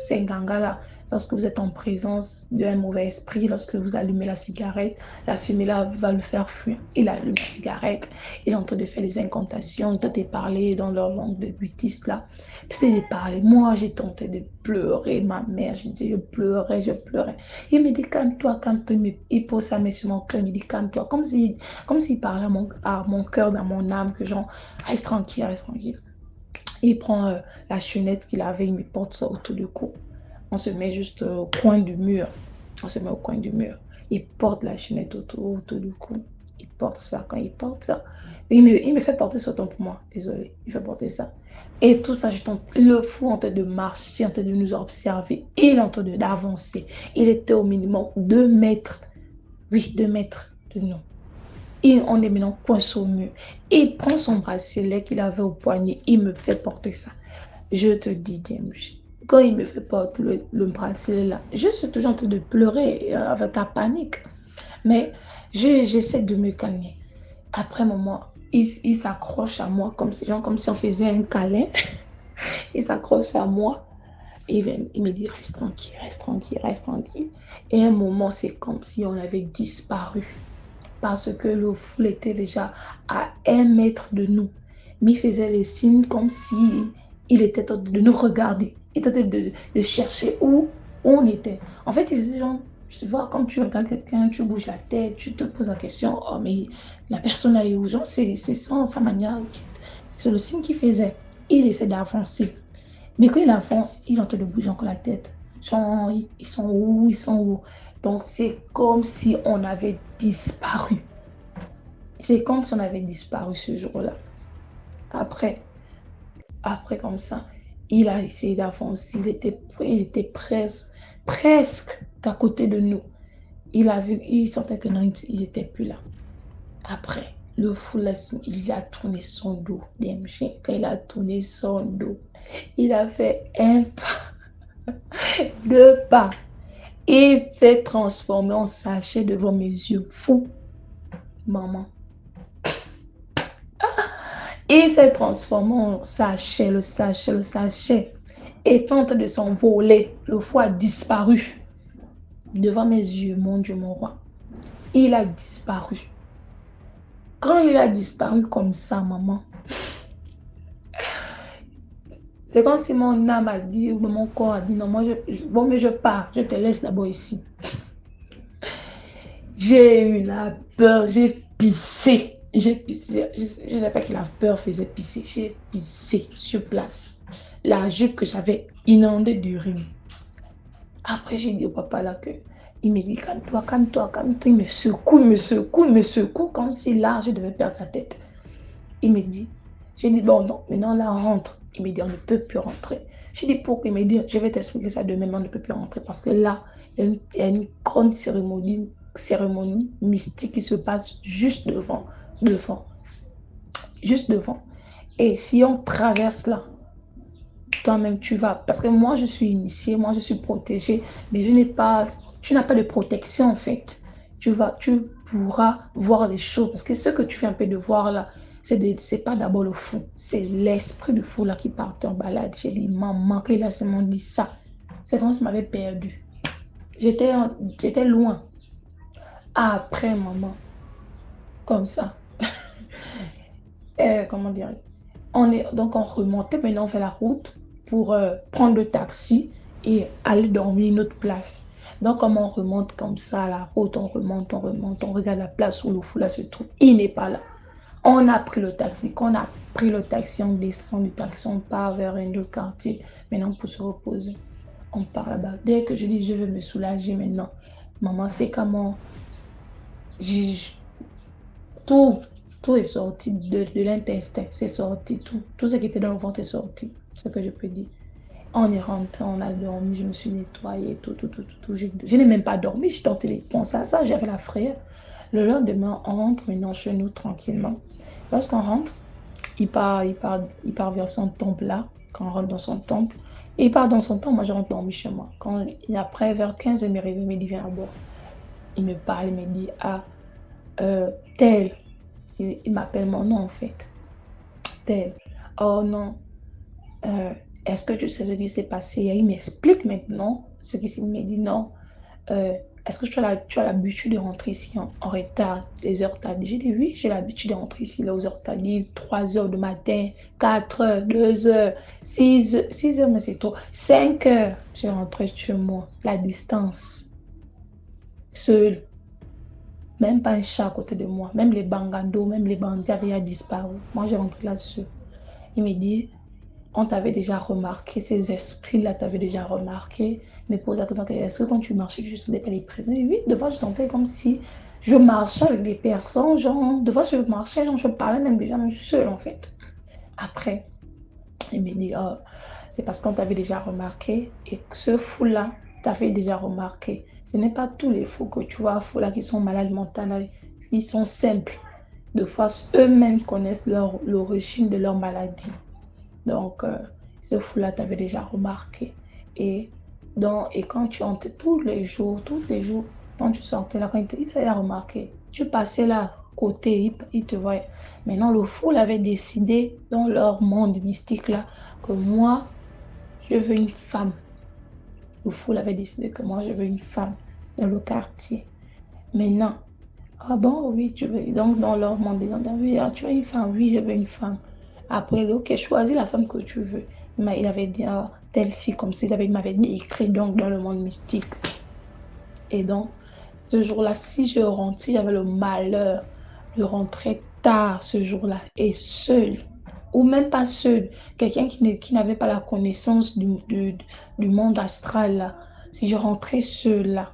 c'est un ganga là, lorsque vous êtes en présence d'un mauvais esprit, lorsque vous allumez la cigarette, la fumée là va le faire fuir. Il allume la cigarette, il est en train de faire des incantations, il est en train de parler dans leur langue de bouddhiste là. Il est en train de parler. Moi, j'ai tenté de pleurer, ma mère, je pleurais, je pleurais. Il me dit, calme-toi, calme-toi. Il pose sa main sur mon cœur, il me dit, calme-toi. Comme s'il parlait à mon cœur, dans mon âme, que genre, reste tranquille, reste tranquille. Il prend la chaînette qu'il avait, il me porte ça autour du cou. On se met juste au coin du mur. On se met au coin du mur. Il porte la chaînette autour du cou. Il porte ça. Quand il porte ça, il me fait porter ce temps pour moi. Désolé, il fait porter ça. Et tout ça, le fou en train de marcher, en train de nous observer. Il est en train d'avancer. Il était au minimum 2 mètres. Oui, 2 mètres de nous. Et on est maintenant coincé au mur. Il prend son bracelet qu'il avait au poignet. Il me fait porter ça. Je te dis, Demush, quand il me fait porter le bracelet là, je suis toujours en train de pleurer avec la panique. Mais j'essaie de me calmer. Après un moment, il s'accroche à moi comme si on faisait un câlin. Il s'accroche à moi. Il me dit, reste tranquille, reste tranquille, reste tranquille. Et à un moment, c'est comme si on avait disparu. Parce que le fou était déjà à 1 mètre de nous. Mais il faisait les signes comme si il était en train de nous regarder. Il était en train de chercher où on était. En fait, il faisait genre, tu vois, quand tu regardes quelqu'un, tu bouges la tête, tu te poses la question, oh, mais la personne là est où? Genre, c'est sa manière, c'est le signe qu'il faisait. Il essaie d'avancer. Mais quand il avance, il est en train de bouger encore la tête. Genre, ils sont où? Ils sont où? Donc, c'est comme si on avait disparu. C'est comme si on avait disparu ce jour-là. Après comme ça, il a essayé d'avancer. Il était presque à côté de nous. Il sentait que non, il n'était plus là. Après, le fou, là, il a tourné son dos. DMG, quand il a tourné son dos, il a fait 1 pas, 2 pas. Il s'est transformé en sachet devant mes yeux. Fou, maman. Il s'est transformé en sachet, le sachet. Et tente de s'envoler. Le fou a disparu devant mes yeux, mon Dieu, mon roi. Il a disparu. Quand il a disparu comme ça, maman, c'est comme si mon âme a dit, ou mon corps a dit, non, moi, bon, mais je pars, je te laisse d'abord ici. J'ai eu la peur, j'ai pissé. Je ne sais pas que la peur faisait pisser. J'ai pissé sur place. La jupe que j'avais inondée d'urine. Après, j'ai dit au papa là que il me dit calme-toi, calme-toi, calme-toi. Il me secoue comme si là, je devais perdre la tête. Il me dit, j'ai dit bon, non, maintenant là, on rentre. Il me dit, on ne peut plus rentrer. J'ai dit pourquoi? Il me dit, je vais t'expliquer ça demain, mais on ne peut plus rentrer parce que là, il y a une grande cérémonie mystique qui se passe juste devant. Juste devant. Et si on traverse là, toi-même tu vas, parce que moi je suis initiée, moi je suis protégée, mais tu n'as pas de protection en fait. Tu pourras voir les choses, parce que ce que tu fais un peu de voir là, c'est pas d'abord le fou, c'est l'esprit du fou là qui partait en balade. J'ai dit, maman, quand il a seulement dit ça, c'est comme si je m'avais perdu. J'étais loin. Après, maman, comme ça. Comment dire, donc on remontait maintenant vers la route pour prendre le taxi et aller dormir une autre place. Donc comme on remonte comme ça à la route, on remonte, on regarde la place où le fou là se trouve, il n'est pas là. On a pris le taxi, quand on a pris le taxi, on descend du taxi, on part vers un autre quartier, maintenant pour se reposer. On part là-bas. Dès que je dis je veux me soulager maintenant, maman, c'est comment tout est sorti de l'intestin, c'est sorti, tout ce qui était dans le ventre est sorti, ce que je peux dire. On est rentré, on a dormi, je me suis nettoyée, tout. Je n'ai même pas dormi, je tentais de penser à ça, j'avais la frayeur. Le lendemain, on rentre maintenant chez nous tranquillement. Lorsqu'on rentre, il part vers son temple là, quand on rentre dans son temple. Et il part dans son temple, moi je rentre dormir chez moi. Et après, vers 15h, il me réveille, il me dit viens à bord. Il me parle, il me dit tel. Il m'appelle mon nom en fait. Tel. Oh non. Est-ce que tu sais ce qui s'est passé? Il m'explique maintenant ce qui s'est passé. Il me dit non. Est-ce que tu as l'habitude de rentrer ici en retard, les heures tardives? J'ai dit oui, j'ai l'habitude de rentrer ici aux heures tardives, 3h du matin, 4h, 2h, 6h, mais c'est trop. 5h, j'ai rentré chez moi, la distance, seule. Même pas un chat à côté de moi. Même les bangandos, même les bandits avaient disparu. Moi, j'ai rentré là-dessus. Il me dit, on t'avait déjà remarqué, ces esprits-là t'avaient déjà remarqué. Mais pose la question, est-ce que quand tu marchais, tu sentais pas les présents? Oui, de fois, je sentais comme si je marchais avec des personnes. Genre, de fois, je marchais, genre, je parlais même déjà même seule, en fait. Après, il me dit, oh, c'est parce qu'on t'avait déjà remarqué et que ce fou-là t'avait déjà remarqué. Ce n'est pas tous les fous que tu vois, fous là qui sont malades mentales, qui sont simples. De fois, eux-mêmes connaissent l'origine de leur maladie. Donc, ce fou-là t'avait déjà remarqué. Et quand tu entrais tous les jours, quand tu sortais là, il t'avait remarqué. Tu passais là, côté, il te voyait. Maintenant, le fou l'avait décidé dans leur monde mystique là que moi, je veux une femme. Le foule avait décidé que moi, je veux une femme dans le quartier. Maintenant, ah bon, oui, tu veux. Donc, dans leur monde, ils ont dit, oui, ah, tu veux une femme? Oui, je veux une femme. Après, ok, choisis la femme que tu veux. Il avait dit, ah, telle fille, comme s'il m'avait dit, écrit donc dans le monde mystique. Et donc, ce jour-là, si j'avais le malheur de rentrer tard ce jour-là et seul, ou même pas seul, quelqu'un qui n'avait pas la connaissance du monde astral, là, si je rentrais seul là,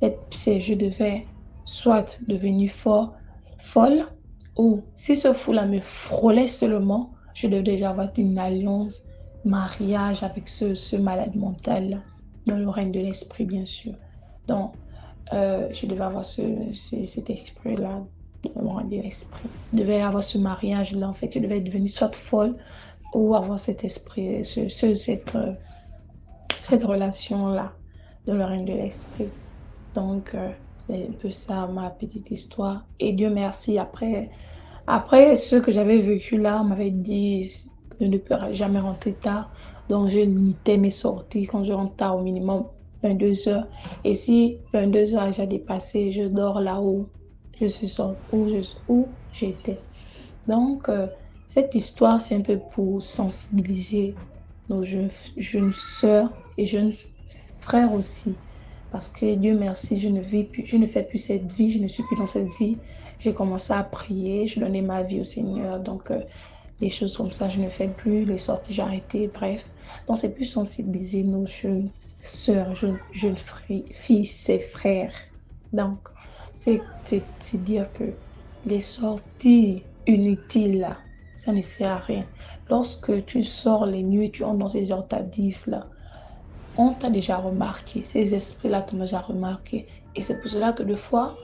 je devais soit devenir folle, ou si ce fou-là me frôlait seulement, je devais déjà avoir une alliance, mariage avec ce malade mental là, dans le règne de l'esprit, bien sûr. Donc, je devais avoir cet esprit-là, dans le règne de l'esprit. Je devais avoir ce mariage-là, en fait. Je devais devenir soit folle ou avoir cet esprit, cette relation-là, dans le règne de l'esprit. Donc, c'est un peu ça, ma petite histoire. Et Dieu merci, après ce que j'avais vécu là, on m'avait dit de ne peux jamais rentrer tard. Donc, je limitais mes sorties quand je rentre tard au minimum 22 heures. Et si 22 heures a déjà dépassé, je dors là où je suis sortie, où j'étais. Donc, cette histoire, c'est un peu pour sensibiliser nos jeunes sœurs et jeunes frères aussi. Parce que Dieu merci, je ne fais plus cette vie, je ne suis plus dans cette vie. J'ai commencé à prier, je donnais ma vie au Seigneur. Donc, des choses comme ça, je ne fais plus. Les sorties, j'ai arrêté, bref. Donc, c'est plus sensibiliser nos jeunes sœurs, jeunes filles et frères. Donc, c'est dire que les sorties inutiles, là, ça ne sert à rien. Lorsque tu sors les nuits, tu entres dans ces heures tardives, là, on t'a déjà remarqué, ces esprits-là t'ont déjà remarqué. Et c'est pour cela que des fois,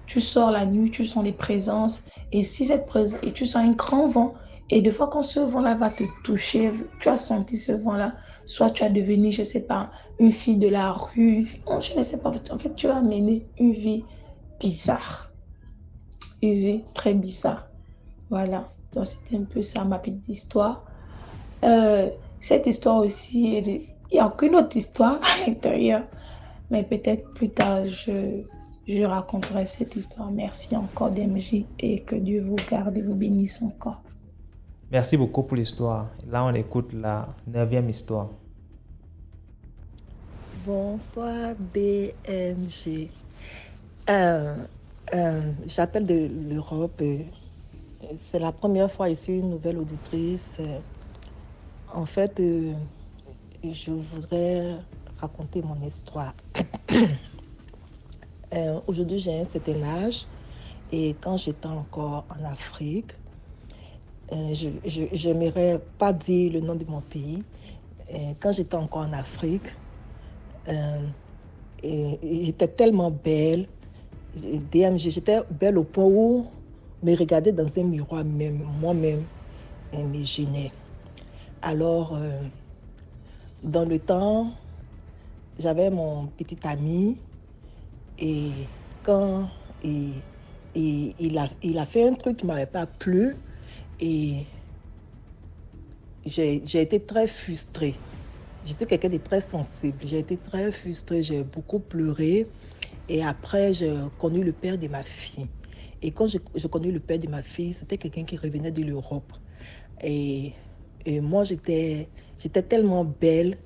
tu sors la nuit, tu sens les présences, et et tu sens un grand vent, et des fois quand ce vent-là va te toucher, tu as senti ce vent-là, soit tu as devenu, je ne sais pas, une fille de la rue, je ne sais pas, en fait tu as mené une vie bizarre, une vie très bizarre. Voilà, donc c'était un peu ça ma petite histoire. Cette histoire aussi, il n'y a aucune autre histoire à l'intérieur, mais peut-être plus tard, je raconterai cette histoire. Merci encore, DMJ, et que Dieu vous garde et vous bénisse encore. Merci beaucoup pour l'histoire. Là, on écoute la 9e histoire. Bonsoir, DMG. J'appelle de l'Europe. C'est la première fois que je suis une nouvelle auditrice. En fait, je voudrais raconter mon histoire. Aujourd'hui, j'ai un certain âge et quand j'étais encore en Afrique, je n'aimerais pas dire le nom de mon pays. Quand j'étais encore en Afrique, j'étais tellement belle. DMG, j'étais belle au point où me regarder dans un miroir même, moi-même, me gênait. Alors, dans le temps, j'avais mon petit ami et quand il a fait un truc qui ne m'avait pas plu et j'ai été très frustrée. Je suis quelqu'un de très sensible. J'ai été très frustrée, j'ai beaucoup pleuré et après, j'ai connu le père de ma fille. Et quand j'ai connu le père de ma fille, c'était quelqu'un qui revenait de l'Europe. Et moi, j'étais tellement belle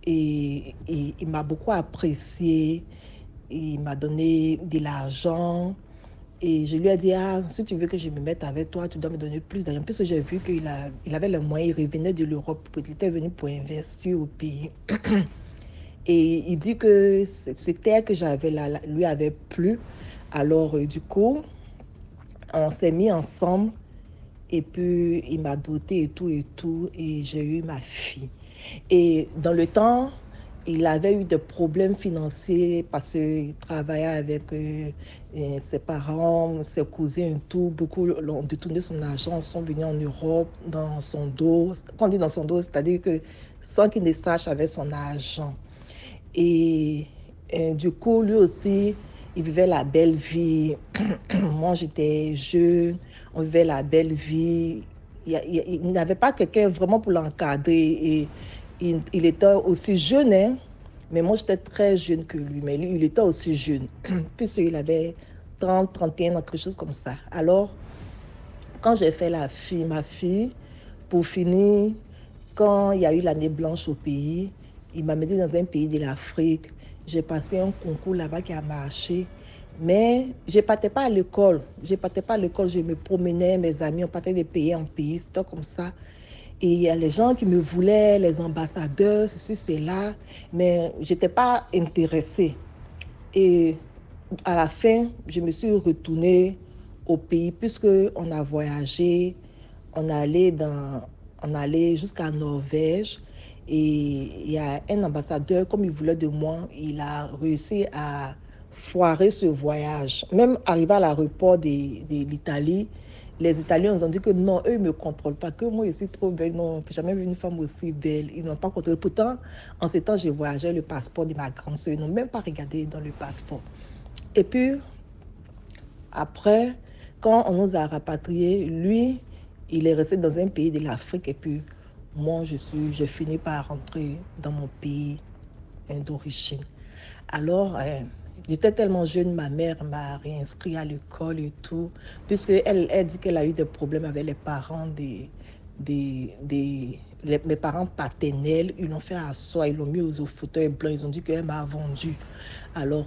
et il m'a beaucoup appréciée. Il m'a donné de l'argent et je lui ai dit, si tu veux que je me mette avec toi, tu dois me donner plus d'argent. Parce que j'ai vu qu'il avait les moyens, il revenait de l'Europe, il était venu pour investir au pays. Et il dit que cette terre que j'avais là, lui avait plu. Alors, du coup, on s'est mis ensemble. Et puis, il m'a doté et tout, et j'ai eu ma fille. Et dans le temps, il avait eu des problèmes financiers parce qu'il travaillait avec ses parents, ses cousins et tout. Beaucoup l'ont détourné son argent, sont venus en Europe dans son dos. Quand on dit dans son dos, c'est-à-dire que sans qu'il ne sache avec son argent. Et du coup, lui aussi, il vivait la belle vie. Moi, j'étais jeune, on vivait la belle vie. Il n'avait pas quelqu'un vraiment pour l'encadrer. Et il était aussi jeune, hein? Mais moi, j'étais très jeune que lui, mais lui, il était aussi jeune, puisqu'il avait 30, 31 ans, quelque chose comme ça. Alors, quand j'ai fait ma fille, pour finir, quand il y a eu l'année blanche au pays, il m'a mis dans un pays de l'Afrique. J'ai passé un concours là-bas qui a marché. Mais je ne partais pas à l'école. Je me promenais, mes amis, on partait de pays en pays, c'était comme ça. Et il y a les gens qui me voulaient, les ambassadeurs, ceci, cela. Mais je n'étais pas intéressée. Et à la fin, je me suis retournée au pays puisqu'on a voyagé. On allait jusqu'à Norvège. Et il y a un ambassadeur, comme il voulait de moi, il a réussi à foirer ce voyage. Même arrivé à l'aéroport de l'Italie, les Italiens nous ont dit que non, eux, ils ne me contrôlent pas, que moi, je suis trop belle. Non, je n'ai jamais vu une femme aussi belle. Ils n'ont pas contrôlé. Pourtant, en ce temps, j'ai voyagé le passeport de ma grande soeur. Ils n'ont même pas regardé dans le passeport. Et puis, après, quand on nous a rapatriés, lui, il est resté dans un pays de l'Afrique. Et puis, moi, j'ai fini par rentrer dans mon pays d'origine. Alors, j'étais tellement jeune, ma mère m'a réinscrit à l'école et tout, puisqu'elle dit qu'elle a eu des problèmes avec les parents mes parents paternels. Ils l'ont fait asseoir, ils l'ont mis au fauteuil blanc, ils ont dit qu'elle m'a vendu. Alors,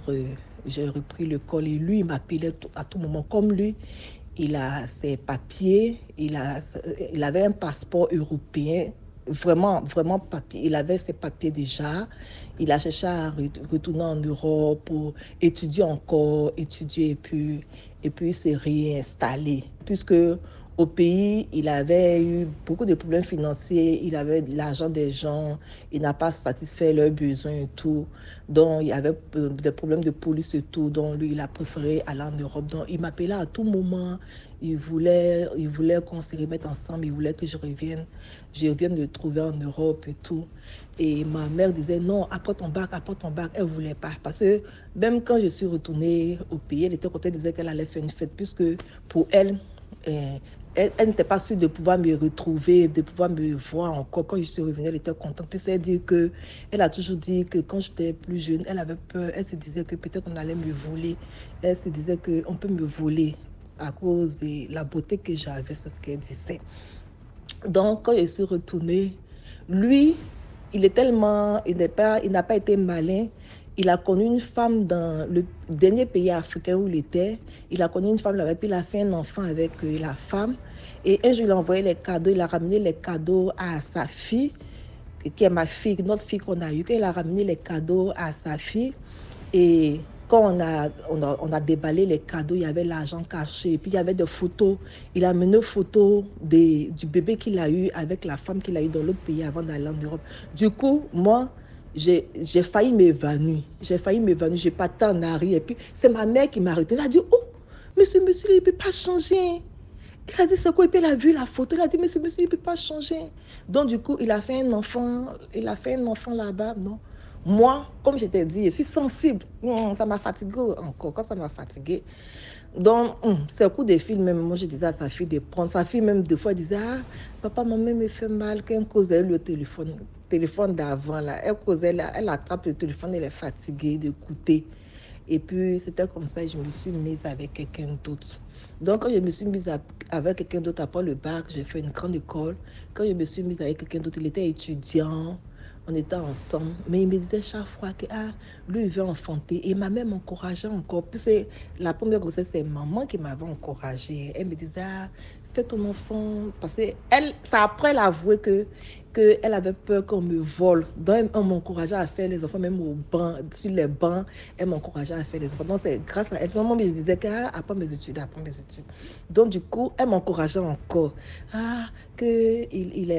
j'ai repris l'école et lui, il m'appelait à tout moment. Comme lui, il a ses papiers, il avait un passeport européen, vraiment papier. Il avait ses papiers déjà. Il a cherché à retourner en Europe pour étudier et puis il s'est réinstallé. Puisque au pays, il avait eu beaucoup de problèmes financiers, il avait l'argent des gens, il n'a pas satisfait leurs besoins et tout. Donc, il y avait des problèmes de police et tout. Donc, lui, il a préféré aller en Europe. Donc, il m'appelait à tout moment. Il voulait qu'on se remette ensemble. Il voulait que je revienne le trouver en Europe et tout. Et ma mère disait non, apporte ton bac. Elle ne voulait pas. Parce que même quand je suis retournée au pays, elle était contente, elle disait qu'elle allait faire une fête. Puisque pour elle, elle n'était pas sûre de pouvoir me retrouver, de pouvoir me voir encore. Quand je suis revenue, elle était contente. Puis elle a toujours dit que quand j'étais plus jeune, elle avait peur. Elle se disait que peut-être on allait me voler. Elle se disait qu'on peut me voler à cause de la beauté que j'avais, c'est ce qu'elle disait. Donc, quand je suis retournée, lui, il n'a pas été malin. Il a connu une femme dans le dernier pays africain où il était. Il a connu une femme là-bas, puis il a fait un enfant avec la femme. Et un jour, il a envoyé les cadeaux. Il a ramené les cadeaux à sa fille, qui est ma fille, notre fille qu'on a eue. Il a ramené les cadeaux à sa fille. Et quand on a déballé les cadeaux, il y avait l'argent caché. Et puis, il y avait des photos. Il a mené une photo du bébé qu'il a eu avec la femme qu'il a eue dans l'autre pays avant d'aller en Europe. Du coup, moi, j'ai failli m'évanouir. J'ai parti en arrière. Et puis, c'est ma mère qui m'a arrêté. Elle a dit, oh, monsieur, il ne peut pas changer. Il a dit, c'est quoi? Et puis, elle a vu la photo. Elle a dit, monsieur, il ne peut pas changer. Donc, du coup, il a fait un enfant là-bas. Non. Moi, comme je t'ai dit, je suis sensible. Ça m'a fatiguée encore. Quand ça m'a fatiguée. Donc, c'est au coup des filles, même moi, je disais à sa fille de prendre. Sa fille, même, deux fois, disait, ah, papa, maman me fait mal. Qu'elle cause le téléphone d'avant, là. Elle attrape le téléphone, elle est fatiguée d'écouter. Et puis, c'était comme ça, je me suis mise avec quelqu'un d'autre. Donc, quand je me suis mise avec quelqu'un d'autre après le bac, j'ai fait une grande école. Quand je me suis mise avec quelqu'un d'autre, il était étudiant. On était ensemble, mais il me disait chaque fois que lui il veut enfanter. Et ma mère m'encourageait encore. Puis la première grossesse, c'est maman qui m'avait encouragée. Elle me disait fais ton enfant. Parce que c'est après elle a avoué qu'elle avait peur qu'on me vole. Donc elle m'encourageait à faire les enfants, même sur les bancs, elle m'encourageait à faire les enfants. Donc c'est grâce à elle. Seulement, je disais après mes études. Donc du coup, elle m'encourageait encore. Il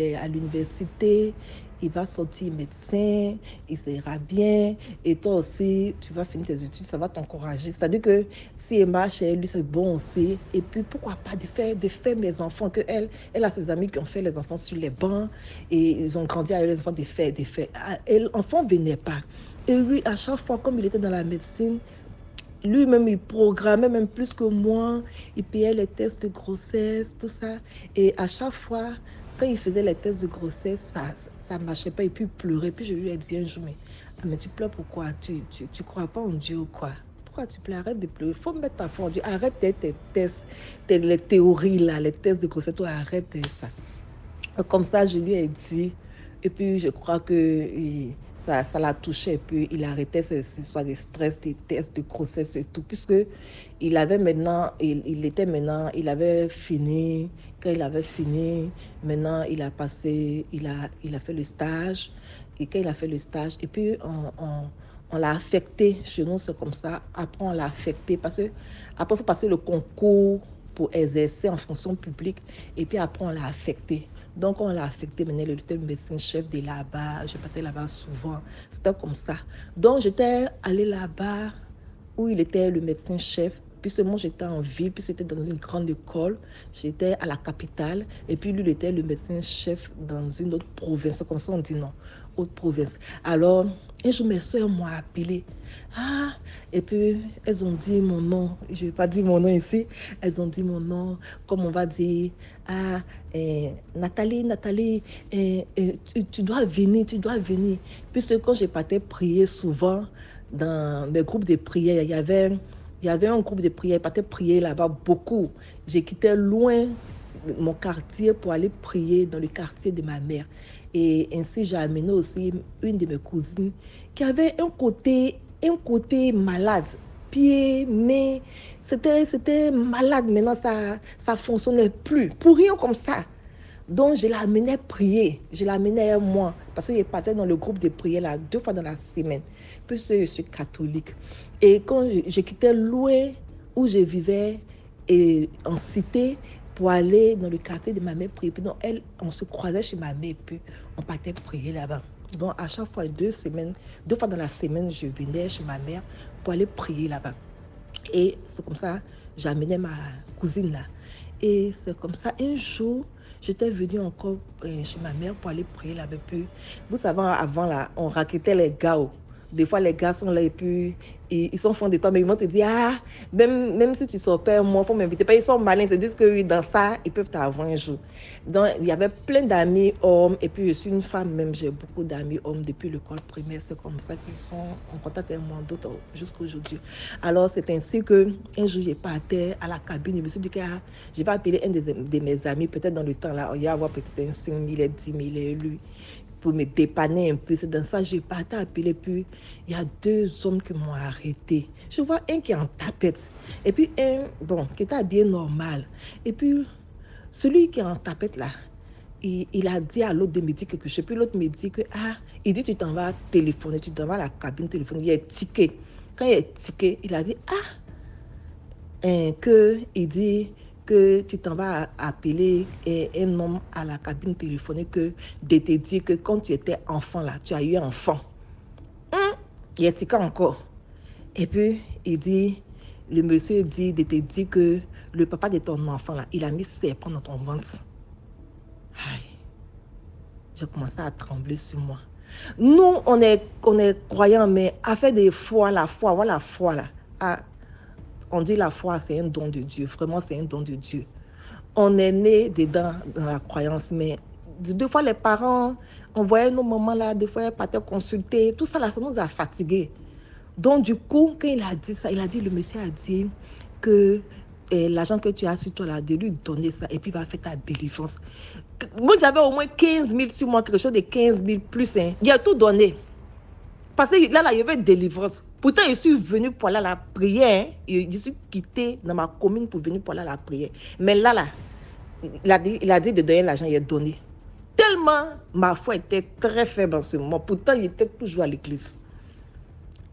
est à l'université, il va sortir médecin, il sera bien, et toi aussi, tu vas finir tes études, ça va t'encourager. C'est-à-dire que si elle marche chez lui, c'est bon aussi. Et puis, pourquoi pas de faire mes enfants, elle a ses amis qui ont fait les enfants sur les bancs, et ils ont grandi avec les enfants, de faire. Et l'enfant ne venait pas. Et lui, à chaque fois, comme il était dans la médecine, lui-même, il programmait même plus que moi. Il payait les tests de grossesse, tout ça. Et à chaque fois, quand il faisait les tests de grossesse, ça ne marchait pas. Et puis, il pleurait. Puis, je lui ai dit un jour, mais tu pleures pourquoi? Tu crois pas en Dieu ou quoi? Pourquoi tu pleures? Arrête de pleurer. Il faut mettre ta foi en Dieu. Arrête tes tests, les théories, là, les tests de grossesse. Toi, arrête ça. Comme ça, je lui ai dit. Et puis, je crois que ça l'a touché. Et puis, il arrêtait ces histoires de stress, des tests de grossesse et tout. Puisque il avait maintenant, il avait fini. Quand il avait fini, maintenant, il a fait le stage. Et quand il a fait le stage, et puis, on l'a affecté. Chez nous, c'est comme ça. Après, on l'a affecté. Parce que après, il faut passer le concours pour exercer en fonction publique. Et puis, après, on l'a affecté. Donc, on l'a affecté. Maintenant, il était le médecin-chef de là-bas. Je partais là-bas souvent. C'était comme ça. Donc, j'étais allée là-bas où il était le médecin-chef. Puis seulement, j'étais en ville. Puis c'était dans une grande école. J'étais à la capitale. Et puis, lui, il était le médecin-chef dans une autre province. Comme ça, on dit non. Autre province. Alors, un jour, mes soeurs m'ont appelé. Et puis, elles ont dit mon nom. Je ne vais pas dire mon nom ici. Elles ont dit mon nom. Comme on va dire, Nathalie, tu dois venir. Puisque quand je partais prier souvent, dans mes groupes de prière, il y avait un groupe de prière, je partais prier là-bas beaucoup. J'ai quitté loin mon quartier pour aller prier dans le quartier de ma mère. Et ainsi, j'ai amené aussi une de mes cousines qui avait un côté malade. Pied, main, c'était malade. Maintenant, ça ne fonctionnait plus. Pour rien comme ça. Donc, je l'amenais prier. Je l'amenais à moi. Parce que je partais dans le groupe de prière là, 2 fois dans la semaine. Puis, je suis catholique. Et quand je quittais loin où je vivais, et en cité, pour aller dans le quartier de ma mère prier. Puis donc, on se croisait chez ma mère, puis on partait prier là-bas. Donc, à chaque fois, 2 fois dans la semaine, je venais chez ma mère pour aller prier là-bas. Et c'est comme ça, j'amenais ma cousine là. Et c'est comme ça, un jour, j'étais venue encore chez ma mère pour aller prier là-bas. Puis, vous savez, avant là, on raquettait les gars. Des fois, les gars sont là et puis ils sont fonds de toi, mais ils vont te dire, même si tu sors pas, moi, il faut m'inviter. Ils sont malins, ils se disent que dans ça, ils peuvent t'avoir un jour. Donc, il y avait plein d'amis hommes, et puis je suis une femme même, j'ai beaucoup d'amis hommes depuis l'école primaire. C'est comme ça qu'ils sont en contact avec moi, d'autres jusqu'à aujourd'hui. Alors, c'est ainsi qu'un jour, je partais à la cabine, je me suis dit que je vais appeler un de mes amis, peut-être dans le temps, là, il y a avoir peut-être un 5 000, 10 000, lui, pour me dépanner un peu. C'est dans ça, j'ai parti appeler, puis il y a 2 hommes qui m'ont arrêté. Je vois un qui est en tapette, et puis un, qui était bien normal. Et puis, celui qui est en tapette là, il a dit à l'autre de me dire quelque chose. Puis l'autre me dit que, il dit, tu t'en vas téléphoner, tu t'en vas à la cabine téléphoner, il y a un ticket. Quand il y a un ticket, il a dit, il dit que tu t'en vas appeler un homme à la cabine téléphonique de te dire que quand tu étais enfant là, tu as eu un enfant. Il y a un ticket encore. Et puis, le monsieur dit de te dire que le papa de ton enfant là, il a mis serpent dans ton ventre. J'ai commencé à trembler sur moi. Nous, on est croyants, mais à faire des foi, la foi là. On dit la foi, c'est un don de Dieu. Vraiment, c'est un don de Dieu. On est né dedans, dans la croyance, mais 2 fois, les parents, on voyait nos mamans là, 2 fois, elles partaient consulter. Tout ça là, ça nous a fatigués. Donc, du coup, quand il a dit ça, le monsieur a dit que l'argent que tu as sur toi là, de lui donner ça, et puis il va faire ta délivrance. Moi, j'avais au moins 15 000 sur moi, quelque chose de 15 000 plus. Il a tout donné. Parce que là, il y avait délivrance. Pourtant, je suis venue pour aller à la prière. Je suis quittée dans ma commune pour venir pour aller à la prière. Mais là, il a dit de donner l'argent, il a donné. Tellement ma foi était très faible en ce moment. Pourtant, il était toujours à l'église.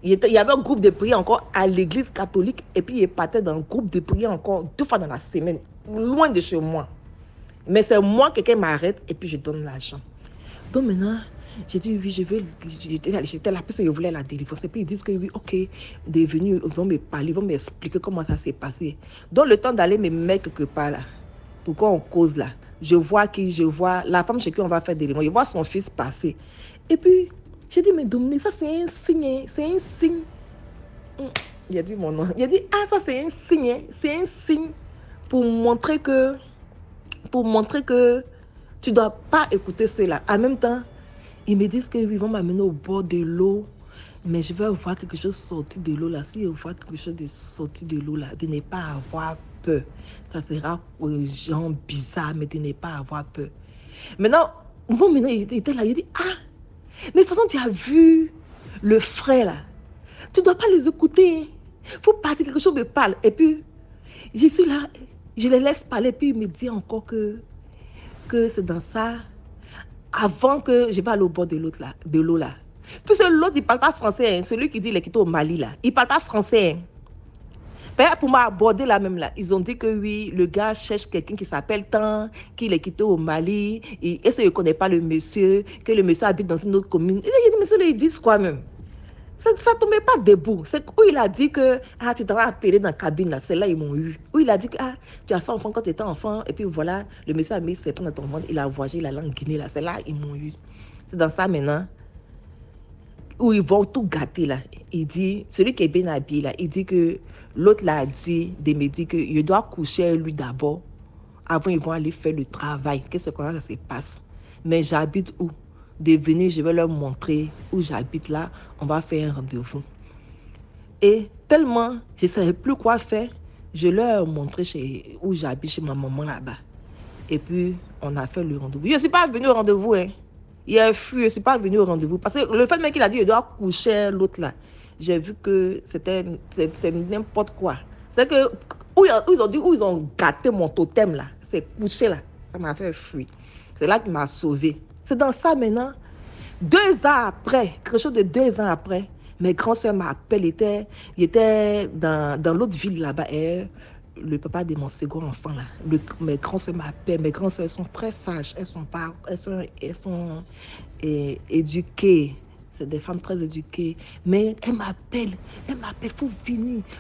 Il y avait un groupe de prière encore à l'église catholique. Et puis, il partait dans un groupe de prière encore 2 fois dans la semaine. Loin de chez moi. Mais c'est moi, quelqu'un m'arrête et puis je donne l'argent. Donc maintenant, j'ai dit oui, je veux. J'étais là parce que je voulais la délivrance. Et puis ils disent que oui, ok, des venus, ils vont me parler, ils vont m'expliquer comment ça s'est passé. Donc le temps d'aller me mettre quelque part là, pourquoi on cause là, je vois la femme chez qui on va faire délivrance, je vois son fils passer. Et puis, j'ai dit, mais Dominique, ça c'est un signe, c'est un signe. Il a dit mon nom. Il a dit, ça c'est un signe pour montrer que tu ne dois pas écouter cela. En même temps, Ils me disent qu'ils vont m'amener au bord de l'eau. Mais je vais voir quelque chose sortir de l'eau là. Si je vois quelque chose de sortir de l'eau là, de ne pas avoir peur. Ça sera pour les gens bizarres, mais de ne pas avoir peur. Maintenant, maintenant, il était là, il dit, ah, mais de toute façon, tu as vu le frère là. Tu ne dois pas les écouter. Il faut partir, quelque chose me parle. Et puis, je suis là, je les laisse parler. Puis il me dit encore que c'est dans ça. Avant que je vais aller au bord de l'eau là. Puis l'autre, il ne parle pas français. Hein. Celui qui dit qu'il est quitté au Mali là. Il ne parle pas français. Hein. Pour m'aborder là même là, ils ont dit que oui, le gars cherche quelqu'un qui s'appelle Tan, qu'il est quitté au Mali. Et est-ce qu'il ne connaît pas le monsieur, que le monsieur habite dans une autre commune. Il dit, monsieur, ils disent quoi même? Ça ne tombait pas debout. C'est où il a dit que tu t'auras appelé dans la cabine, là. C'est là ils m'ont eu. Où il a dit que tu as fait enfant quand tu étais enfant. Et puis voilà, le monsieur a mis ses poings dans ton ventre. Il a voyagé la langue guinée, là. C'est là ils m'ont eu. C'est dans ça maintenant. Où ils vont tout gâter, là. Il dit, celui qui est bien habillé, là, il dit que l'autre l'a dit, de me dire que je dois coucher lui d'abord. Avant, ils vont aller faire le travail. Qu'est-ce que ça se passe? Mais j'habite où? De venir, je vais leur montrer où j'habite là, on va faire un rendez-vous. Et tellement, je ne savais plus quoi faire, je leur ai montré où j'habite, chez ma maman là-bas. Et puis, on a fait le rendez-vous. Je ne suis pas venue au rendez-vous, hein. Il a fui, je ne suis pas venue au rendez-vous. Parce que le fait même qu'il a dit, je dois coucher l'autre là, j'ai vu que c'est n'importe quoi. C'est que, où ils ont gâté mon totem là, c'est couché là, ça m'a fait fuir. C'est là qu'il m'a sauvé. C'est dans ça maintenant. 2 ans après, quelque chose de 2 ans après, mes grands-soeurs m'appellent. Il était dans l'autre ville là-bas. Et le papa de mon second enfant là. Mes grands-soeurs m'appellent. Mes grands-soeurs sont très sages. Elles sont éduquées. C'est des femmes très éduquées. Mais elles m'appellent.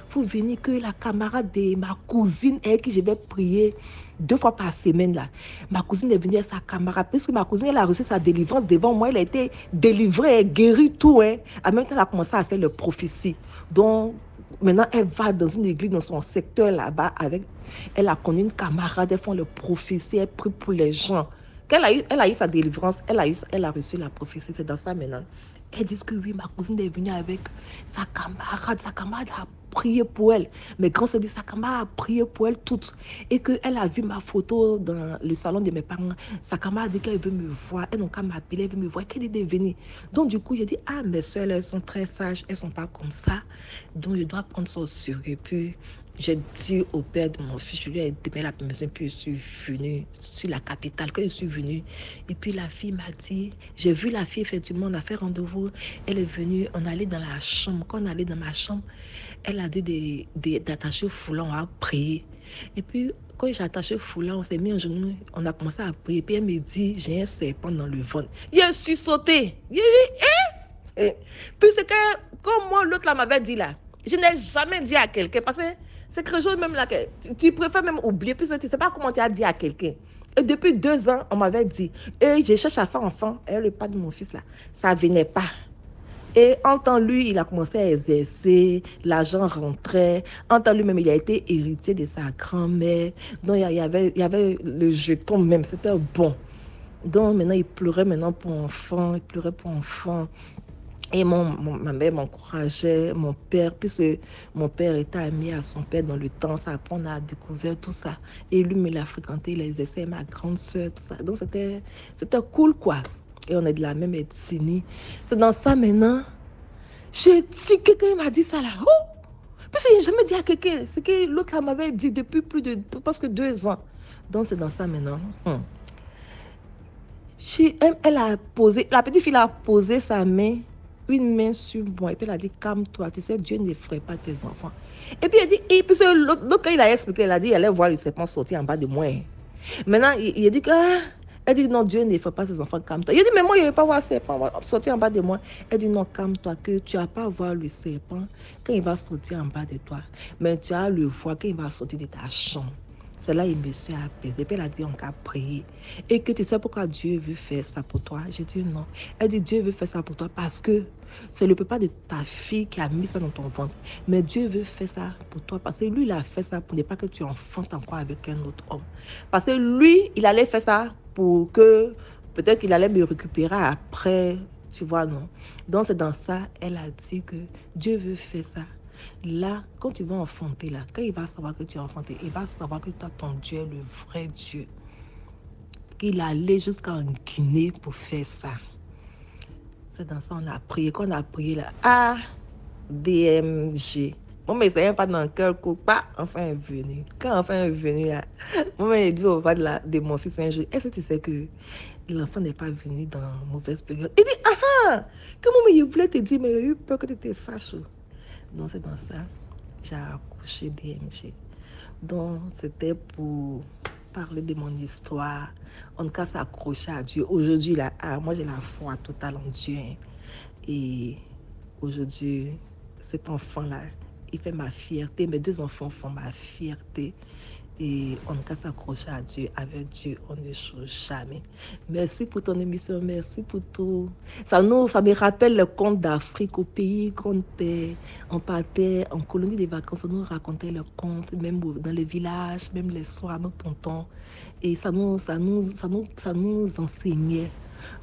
Faut venir que la camarade de ma cousine, avec qui je vais prier 2 fois par semaine là. Ma cousine est venue avec sa camarade. Puisque ma cousine, elle a reçu sa délivrance devant moi. Elle a été délivrée, elle guérit tout. Hein. En même temps, elle a commencé à faire le prophétie. Donc, maintenant, elle va dans une église dans son secteur là-bas. Elle a connu une camarade. Elles font le prophétie. Elle prie pour les gens. Elle a eu sa délivrance. Elle a reçu la prophétie. C'est dans ça maintenant. Elles disent que oui, ma cousine est venue avec sa camarade. Sa camarade a prié pour elle. Mes grands-sœurs disent sa camarade a prié pour elle toutes. Et qu'elle a vu ma photo dans le salon de mes parents. Sa camarade dit qu'elle veut me voir. Elle n'a qu'à m'appeler, elle veut me voir. Qu'elle dit de venir. Donc du coup, j'ai dit, mes soeurs, elles sont très sages. Elles ne sont pas comme ça. Donc je dois prendre ça au sérieux. Et puis, j'ai dit au père de mon fils, je lui ai demandé la permission, puis je suis venue sur la capitale. Quand je suis venue, et puis la fille m'a dit, j'ai vu la fille, effectivement, on a fait rendez-vous. Elle est venue, on allait dans la chambre. Quand on allait dans ma chambre, elle a dit d'attacher le foulard, on a prié. Et puis, quand j'ai attaché le foulard, on s'est mis en genou, on a commencé à prier. Puis elle me dit, j'ai un serpent dans le ventre. Je suis sautée. J'ai dit, Puis c'est que, comme moi, l'autre là m'avait dit là, je n'ai jamais dit à quelqu'un, parce que c'est quelque chose même là que tu préfères même oublier, puisque tu ne sais pas comment tu as dit à quelqu'un. Et depuis 2 ans, on m'avait dit, et je cherche à faire enfant, et le père de mon fils là, ça ne venait pas. Et en temps lui, il a commencé à exercer, l'argent rentrait. En temps lui-même, il a été héritier de sa grand-mère. Donc il y avait le jeton même, c'était bon. Donc maintenant, il pleurait pour enfant, Et ma mère m'encourageait, mon père, puisque mon père était ami à son père dans le temps, ça, après on a découvert tout ça. Et lui, il a fréquenté, il a exercé ma grande soeur, tout ça. Donc c'était cool, quoi. Et on est de la même ethnie. C'est dans ça maintenant. J'ai dit, quelqu'un m'a dit ça là. Oh! Puis je n'ai jamais dit à quelqu'un. C'est que l'autre m'avait dit depuis presque 2 ans. Donc c'est dans ça maintenant. Elle a posé, la petite fille a posé sa main, une main sur moi. Et puis elle a dit, calme-toi, tu sais, Dieu ne ferait pas tes enfants. Et puis elle dit, et puis l'autre, quand il a expliqué, elle a dit, elle allait voir le serpent sortir en bas de moi. Maintenant, il a dit que, elle dit, non, Dieu ne ferait pas ses enfants, calme-toi. Il a dit, mais moi, je ne vais pas voir le serpent sortir en bas de moi. Elle dit, non, calme-toi, que tu n'as pas à voir le serpent quand il va sortir en bas de toi. Mais tu as à le voir quand il va sortir de ta chambre. C'est là il me suis apaisé. Puis elle a dit, on va prier. Et que tu sais pourquoi Dieu veut faire ça pour toi? J'ai dit non. Elle dit, Dieu veut faire ça pour toi parce que c'est le papa de ta fille qui a mis ça dans ton ventre. Mais Dieu veut faire ça pour toi parce que lui, il a fait ça pour ne pas que tu enfantes encore avec un autre homme. Parce que lui, il allait faire ça pour peut-être qu'il allait me récupérer après, tu vois, non. Donc c'est dans ça, elle a dit que Dieu veut faire ça. Là, quand tu vas enfanter, là, quand il va savoir que tu es enfanté, il va savoir que toi, ton Dieu est le vrai Dieu. Qu'il allait jusqu'en Guinée pour faire ça. C'est dans ça on a prié. Quand on a prié là, DMG. Mon mais c'est pas dans quel coup, pas enfin est venu. Quand enfin est venu là, mon mère dit au revoir de mon fils un jour. Est-ce que tu sais que l'enfant n'est pas venu dans une mauvaise période? Il dit comment il voulait te dire, mais il a eu peur que tu étais fâché. Donc c'est dans ça, j'ai accouché DMG. Donc c'était pour parler de mon histoire. On ne peut s'accrocher à Dieu. Aujourd'hui, là, moi j'ai la foi totale en Dieu. Hein. Et aujourd'hui, cet enfant-là, il fait ma fierté. Mes 2 enfants font ma fierté. Et on ne peut s'accrocher à Dieu. Avec Dieu, on ne change jamais. Merci pour ton émission. Merci pour tout. Ça me rappelle le conte d'Afrique au pays quand on partait en colonie de vacances. On nous racontait le conte, même dans les villages, même les soirs, nos tontons. Et ça nous enseignait.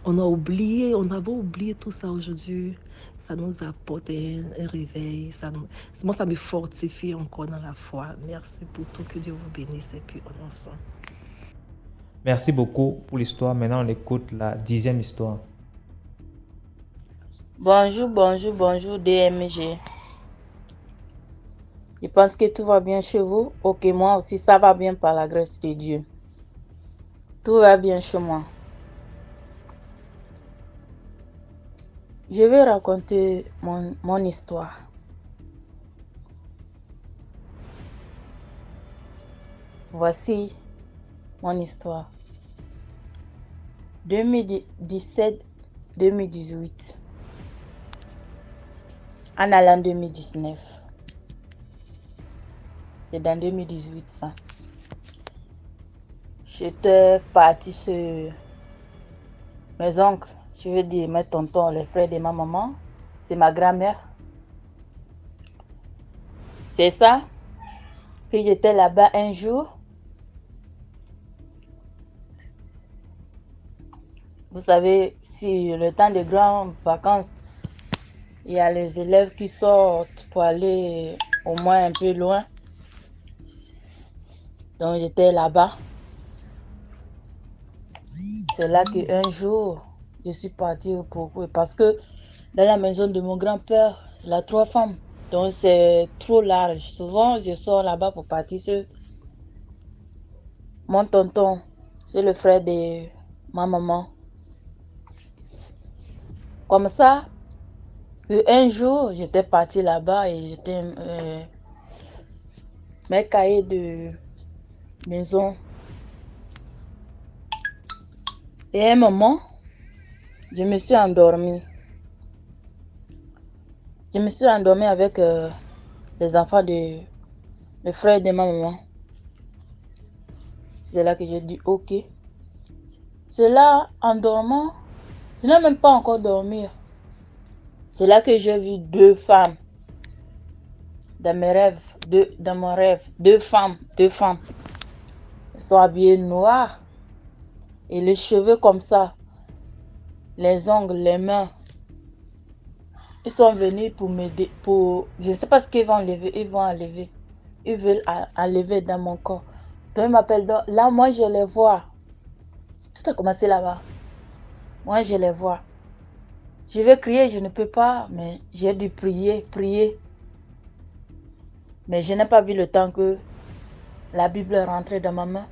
On avait oublié tout ça aujourd'hui. Ça nous apporte un réveil. Moi, ça me fortifie encore dans la foi. Merci pour tout. Que Dieu vous bénisse et puis on est ensemble. Merci beaucoup pour l'histoire. Maintenant, on écoute la 10e histoire. Bonjour DMG. Je pense que tout va bien chez vous. Ok, moi aussi, ça va bien par la grâce de Dieu. Tout va bien chez moi. Je vais raconter mon histoire. Voici mon histoire. 2017-2018. En allant 2019. C'est dans 2018 ça. J'étais partie sur mes oncles. Je veux dire mes tontons, les frères de ma maman. C'est ma grand-mère. C'est ça. Puis j'étais là-bas un jour. Vous savez, si le temps de grandes vacances, il y a les élèves qui sortent pour aller au moins un peu loin. Donc j'étais là-bas. C'est là qu'un jour, je suis partie parce que dans la maison de mon grand-père, il a 3 femmes. Donc c'est trop large. Souvent, je sors là-bas pour partir sur mon tonton. C'est le frère de ma maman. Comme ça, un jour, j'étais partie là-bas et j'étais mes cahiers de maison. Et à un moment, je me suis endormie. Je me suis endormie avec les enfants de le frère de ma maman. C'est là que j'ai dit ok. C'est là, en dormant, je n'ai même pas encore dormi. C'est là que j'ai vu 2 femmes. Dans mes rêves, dans mon rêve, 2 femmes. Elles sont habillées noires. Et les cheveux comme ça. Les ongles, les mains. Ils sont venus pour m'aider. Je ne sais pas ce qu'ils vont enlever. Ils veulent enlever dans mon corps. Donc ils m'appellent. Là, moi, je les vois. Tout a commencé là-bas. Moi, je les vois. Je vais crier, je ne peux pas. Mais j'ai dû prier. Mais je n'ai pas vu le temps que la Bible est rentrée dans ma main.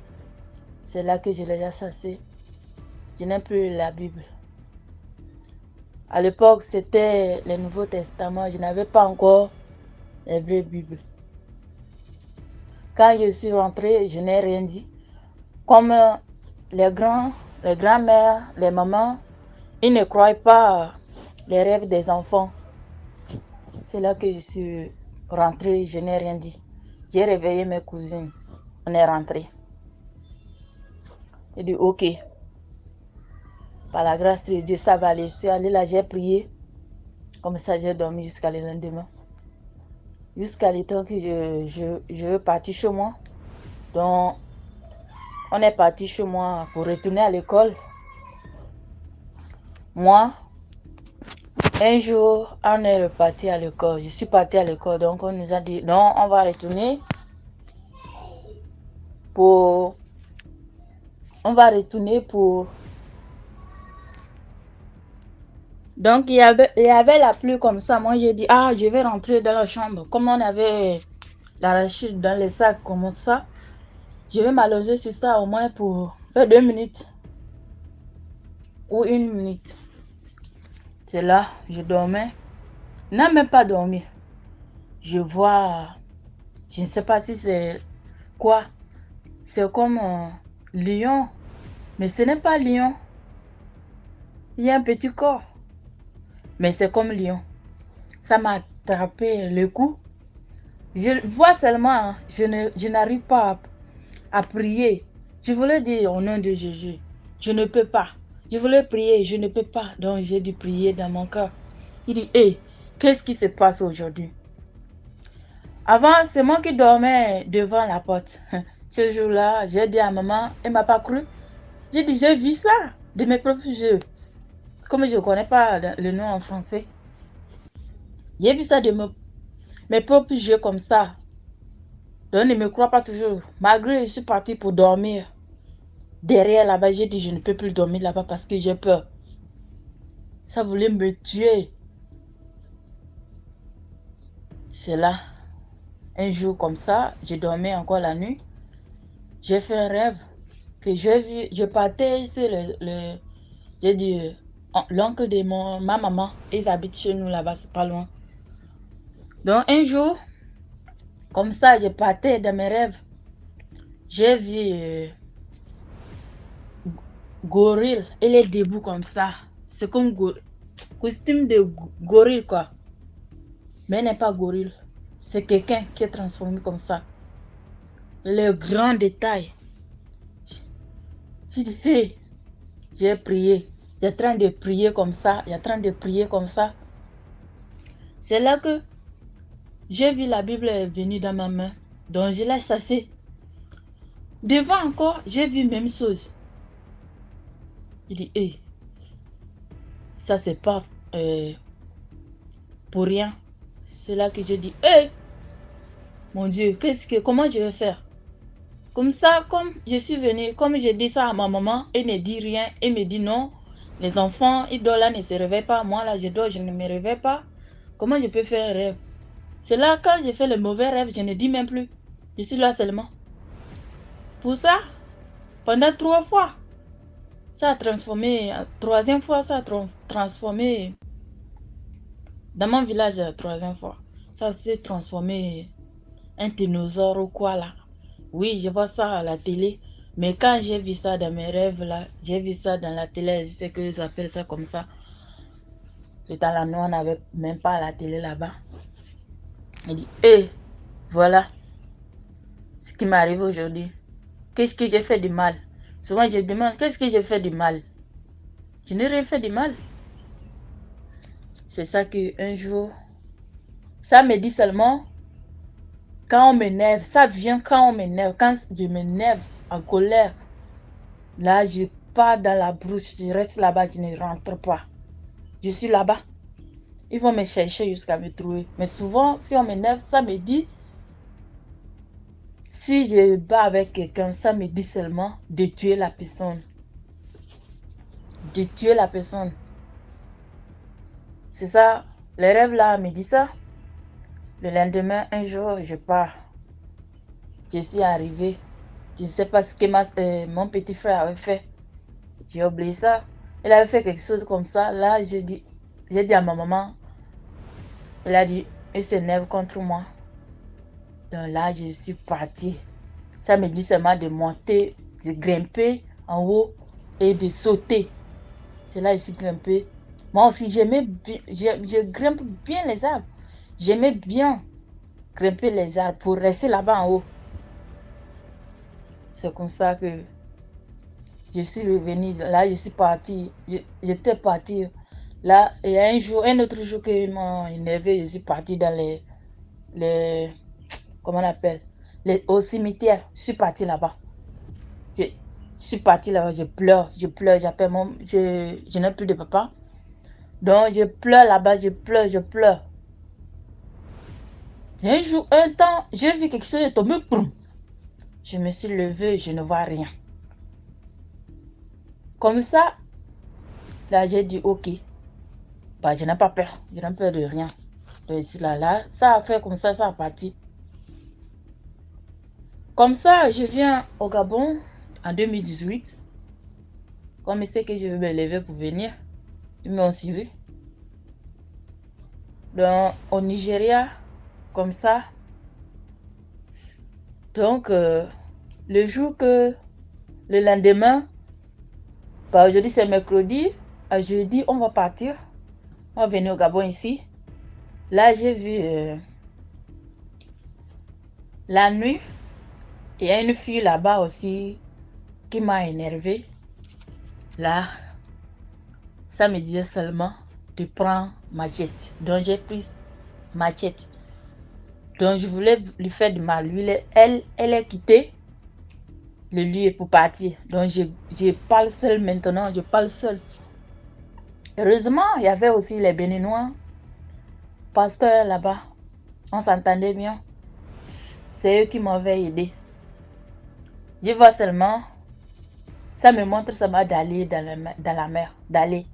C'est là que je l'ai assassiné. Je n'ai plus la Bible. À l'époque, c'était le Nouveau Testament. Je n'avais pas encore la vraie Bible. Quand je suis rentrée, je n'ai rien dit. Comme les grands-mères, les mamans, ils ne croient pas les rêves des enfants. C'est là que je suis rentrée, je n'ai rien dit. J'ai réveillé mes cousines. On est rentré. J'ai dit ok. Par la grâce de Dieu, ça va aller. Je suis allée là, j'ai prié. Comme ça, j'ai dormi jusqu'à le lendemain. Jusqu'à le temps que je partis chez moi. Donc, on est parti chez moi pour retourner à l'école. Moi, un jour, on est reparti à l'école. Je suis partie à l'école, donc on nous a dit non, on va retourner pour. On va retourner pour. Donc il y avait la pluie comme ça. Moi, j'ai dit ah, je vais rentrer dans la chambre. Comme on avait l'arachide dans les sacs comme ça, je vais m'allonger sur ça au moins pour faire 2 minutes ou 1 minute. C'est là, je dormais. Je n'ai même pas dormi. Je vois, je ne sais pas si c'est quoi. C'est comme un lion, mais ce n'est pas lion. Il y a un petit corps, mais c'est comme lion. Ça m'a attrapé le cou. Je vois seulement, hein, je n'arrive pas à prier. Je voulais dire au nom de Jésus, je ne peux pas. Je voulais prier, je ne peux pas. Donc j'ai dû prier dans mon cœur. Il dit, hé, qu'est-ce qui se passe aujourd'hui? Avant, c'est moi qui dormais devant la porte. Ce jour-là, j'ai dit à maman, elle ne m'a pas cru. J'ai dit, j'ai vu ça de mes propres yeux. Comme je ne connais pas le nom en français. J'ai vu ça de mes propres yeux comme ça. Donc ne me crois pas toujours. Malgré je suis partie pour dormir. Derrière là-bas, j'ai dit, je ne peux plus dormir là-bas parce que j'ai peur. Ça voulait me tuer. C'est là. Un jour comme ça, je dormais encore la nuit. J'ai fait un rêve que j'ai vu. Je partais sur j'ai dit, l'oncle de ma maman. Ils habitent chez nous là-bas, c'est pas loin. Donc un jour, comme ça, je partais dans mes rêves. J'ai vu gorille. Il est debout comme ça. C'est comme costume de gorille quoi. Mais il n'est pas gorille. C'est quelqu'un qui est transformé comme ça. Le grand détail. J'ai dit, hey, j'ai prié. J'ai en train de prier comme ça. J'ai en train de prier comme ça. C'est là que j'ai vu la Bible est venue dans ma main. Donc je l'ai chassée. Devant encore, j'ai vu même chose. Il dit, hey, ça c'est pas pour rien. C'est là que je dis, hey, mon Dieu, comment je vais faire? Comme ça, comme je suis venue, comme j'ai dit ça à ma maman, elle ne dit rien, elle me dit non, les enfants, ils dorment là, ne se réveillent pas, moi là je dors, je ne me réveille pas. Comment je peux faire un rêve? C'est là, quand j'ai fait le mauvais rêve, je ne dis même plus. Je suis là seulement. Pour ça, pendant 3 fois, ça a transformé, 3e fois, ça a transformé dans mon village, la 3e fois. Ça s'est transformé un dinosaure ou quoi là. Oui, je vois ça à la télé. Mais quand j'ai vu ça dans mes rêves là, j'ai vu ça dans la télé, je sais qu'ils appellent ça comme ça. Et dans la nuit, on n'avait même pas la télé là-bas. Il dit, hé, voilà ce qui m'arrive aujourd'hui. Qu'est-ce que j'ai fait de mal? Souvent, je demande, qu'est-ce que j'ai fait de mal? Je n'ai rien fait de mal. C'est ça qu'un jour, ça me dit seulement, quand on m'énerve, ça vient quand on m'énerve, quand je m'énerve en colère, là, je pars dans la brousse, je reste là-bas, je ne rentre pas. Je suis là-bas. Ils vont me chercher jusqu'à me trouver. Mais souvent, si on m'énerve, ça me dit, si je bats avec quelqu'un, ça me dit seulement de tuer la personne. De tuer la personne. C'est ça, les rêves là me disent ça. Le lendemain, un jour, je pars. Je suis arrivée. Je ne sais pas ce que mon petit frère avait fait. J'ai oublié ça. Il avait fait quelque chose comme ça. Là, j'ai dit à ma maman. Elle a dit, il s'énerve contre moi. Donc là, je suis partie. Ça me dit seulement de monter, de grimper en haut et de sauter. C'est là que je suis grimpée. Moi aussi, j'aimais bien, je grimpe bien les arbres. J'aimais bien grimper les arbres pour rester là-bas en haut. C'est comme ça que je suis revenue. Là, je suis partie. J'étais partie. Là, il y a un autre jour qui m'a énervé. Je suis partie dans les comment on appelle? Au cimetière. Je suis partie là-bas. Je suis partie là-bas. Je pleure. J'appelle je n'ai plus de papa. Donc, je pleure là-bas, je pleure, je pleure. Et un jour, un temps, j'ai vu quelque chose tomber. Boum. Je me suis levée, je ne vois rien. Comme ça, là, j'ai dit, ok. Bah, je n'ai pas peur. Je n'ai peur de rien. Donc, ici, là, ça a fait comme ça a parti. Comme ça, je viens au Gabon en 2018. Comme ils savent que je vais me lever pour venir, ils m'ont suivi. Donc, au Nigeria, comme ça. Donc, le jour que, le lendemain, bah, aujourd'hui c'est mercredi, à jeudi, on va partir. On va venir au Gabon ici. Là, j'ai vu la nuit, il y a une fille là-bas aussi qui m'a énervé. Là, ça me disait seulement de prendre machette. Donc, j'ai pris machette. Donc, je voulais lui faire de mal. Lui, elle est quittée le lieu pour partir. Donc, je parle seul maintenant. Je parle seul. Heureusement, il y avait aussi les Béninois, pasteurs là-bas. On s'entendait bien. C'est eux qui m'avaient aidé. Je vois seulement, ça me montre seulement d'aller dans la mer. D'aller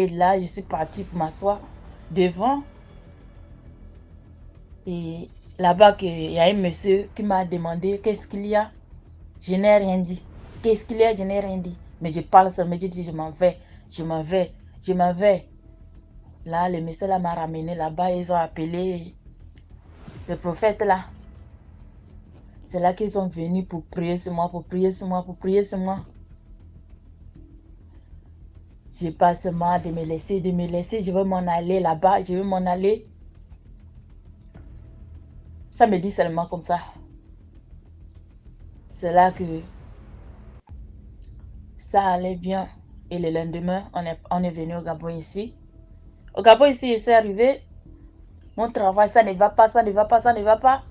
là, je suis partie pour m'asseoir devant. Et là-bas, il y a un monsieur qui m'a demandé qu'est-ce qu'il y a. Je n'ai rien dit. Qu'est-ce qu'il y a? Je n'ai rien dit. Mais je parle seulement, je dis je m'en vais, je m'en vais, je m'en vais. Là, le monsieur là m'a ramené là-bas, ils ont appelé le prophète là. C'est là qu'ils sont venus pour prier sur moi, pour prier sur moi, pour prier sur moi. Je pas seulement de me laisser, je veux m'en aller là-bas, je veux m'en aller. Ça me dit seulement comme ça. C'est là que ça allait bien. Et le lendemain, on est venu au Gabon ici. Au Gabon ici, je suis arrivée. Mon travail, ça ne va pas, ça ne va pas, ça ne va pas.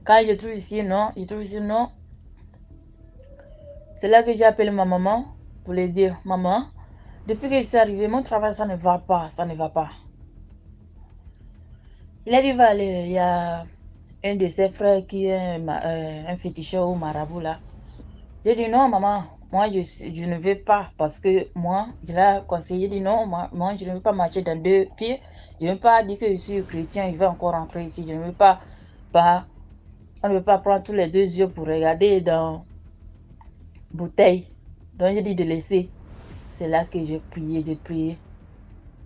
Quand je trouve ici, non, je trouve ici, non. C'est là que j'ai appelé ma maman pour lui dire, maman, depuis que je suis arrivée, mon travail, ça ne va pas, ça ne va pas. Il a dit, va aller, il y a un de ses frères qui est un féticheur ou marabout là. J'ai dit non, maman, moi je ne veux pas parce que moi, je l'ai conseillé, dit non, moi je ne veux pas marcher dans deux pieds. Je ne veux pas dire que je suis chrétien, je vais encore rentrer ici. Je ne veux pas, on ne veut pas prendre tous les 2 yeux pour regarder dans bouteille. Donc j'ai dit de laisser. C'est là que j'ai prié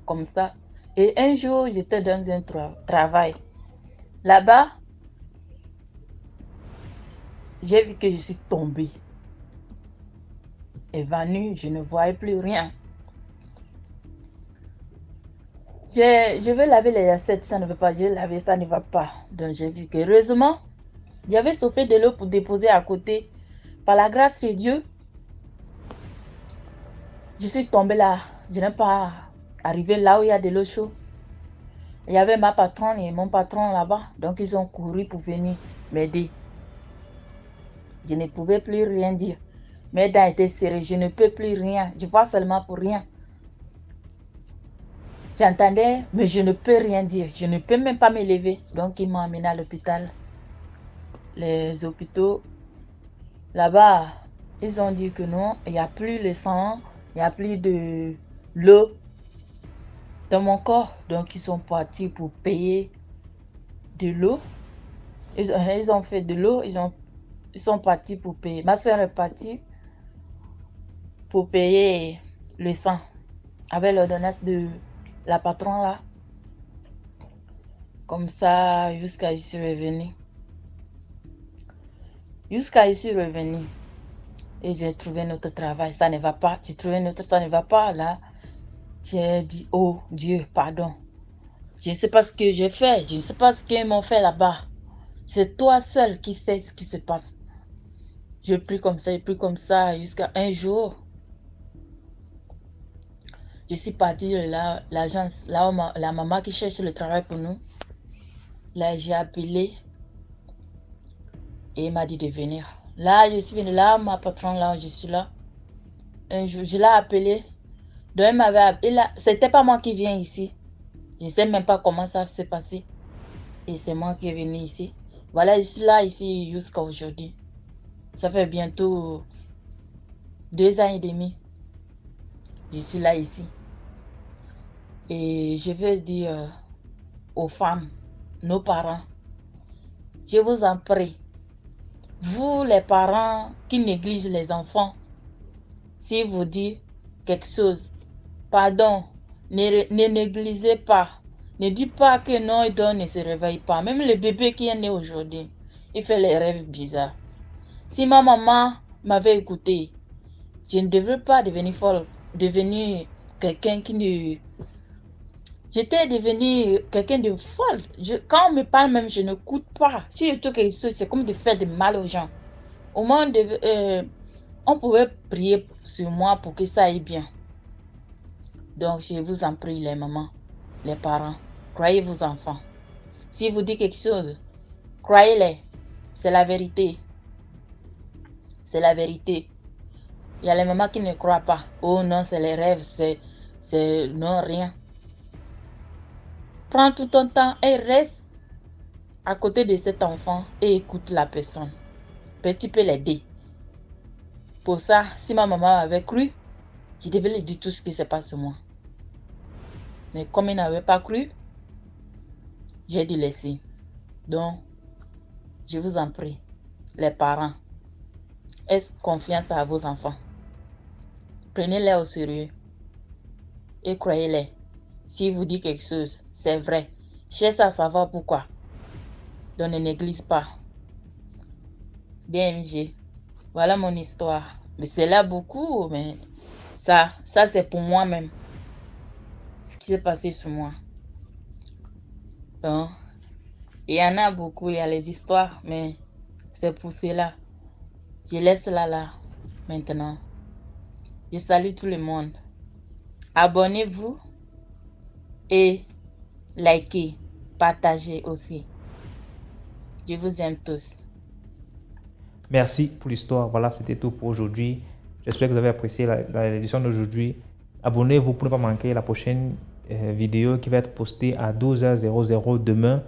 comme ça. Et un jour, j'étais dans un travail. Là-bas, j'ai vu que je suis tombée. Évanouie, je ne voyais plus rien. Je vais laver les assiettes, ça ne va pas. Je vais laver, ça ne va pas. Donc j'ai vu que heureusement, j'avais chauffé de l'eau pour déposer à côté. Par la grâce de Dieu, je suis tombée là. Je n'ai pas arrivé là où il y a de l'eau chaude. Il y avait ma patronne et mon patron là-bas. Donc ils ont couru pour venir m'aider. Je ne pouvais plus rien dire. Mes dents étaient serrées. Je ne peux plus rien. Je vois seulement pour rien. J'entendais, mais je ne peux rien dire. Je ne peux même pas me lever. Donc ils m'ont amené à l'hôpital. Les hôpitaux, là-bas, ils ont dit que non, il n'y a plus le sang, il n'y a plus de l'eau dans mon corps. Donc ils sont partis pour payer de l'eau. Ils ont fait de l'eau, ils sont partis pour payer. Ma soeur est partie pour payer le sang avec l'ordonnance de la patronne là. Comme ça, jusqu'à je suis revenue. Jusqu'à je suis revenue. Et j'ai trouvé notre travail. Ça ne va pas. J'ai trouvé notre, ça ne va pas là. J'ai dit, oh Dieu, pardon. Je ne sais pas ce que j'ai fait. Je ne sais pas ce qu'ils m'ont fait là-bas. C'est toi seul qui sais ce qui se passe. J'ai pris comme ça jusqu'à un jour. Je suis partie de l'agence, là où la maman qui cherche le travail pour nous. Là, j'ai appelé et il m'a dit de venir. Là, je suis venue là, ma patronne, là, je suis là. Un jour, je l'ai appelé. Donc, c'était pas moi qui viens ici. Je ne sais même pas comment ça s'est passé. Et c'est moi qui est venu ici. Voilà, je suis là ici jusqu'à aujourd'hui. Ça fait bientôt 2 ans et demi. Je suis là ici. Et je veux dire aux femmes, nos parents, je vous en prie, vous les parents qui négligent les enfants, si vous dites quelque chose, pardon, ne négligez pas. Ne dites pas que non, il dort, ne se réveille pas. Même le bébé qui est né aujourd'hui, il fait les rêves bizarres. Si ma maman m'avait écouté, je ne devrais pas devenir folle, devenir quelqu'un qui ne... J'étais devenue quelqu'un de folle. Quand on me parle même, je n'écoute pas. Si je trouve quelque chose, c'est comme de faire du mal aux gens. Au moins, on pouvait prier sur moi pour que ça aille bien. Donc, je vous en prie, les mamans, les parents, croyez vos enfants. Si vous dites quelque chose, croyez-les. C'est la vérité. C'est la vérité. Il y a les mamans qui ne croient pas. Oh non, c'est les rêves, c'est non, rien. Prends tout ton temps et reste à côté de cet enfant et écoute la personne. Peut-être tu peux l'aider. Pour ça, si ma maman avait cru, je devais lui dire tout ce qui se passe sur moi. Mais comme il n'avait pas cru, j'ai dû laisser. Donc, je vous en prie, les parents, ayez confiance à vos enfants. Prenez-les au sérieux et croyez-les. Si vous dites quelque chose, c'est vrai. Cherchez à savoir pourquoi. Donc ne néglige pas. DMG, voilà mon histoire. Mais c'est là beaucoup, mais ça c'est pour moi-même. Ce qui s'est passé sur moi. Donc, il y en a beaucoup, il y a les histoires, mais c'est pour cela. Je laisse là maintenant. Je salue tout le monde. Abonnez-vous et likez, partagez aussi. Je vous aime tous. Merci pour l'histoire. Voilà, c'était tout pour aujourd'hui. J'espère que vous avez apprécié l'édition d'aujourd'hui. Abonnez-vous pour ne pas manquer la prochaine vidéo qui va être postée à 12h00 demain.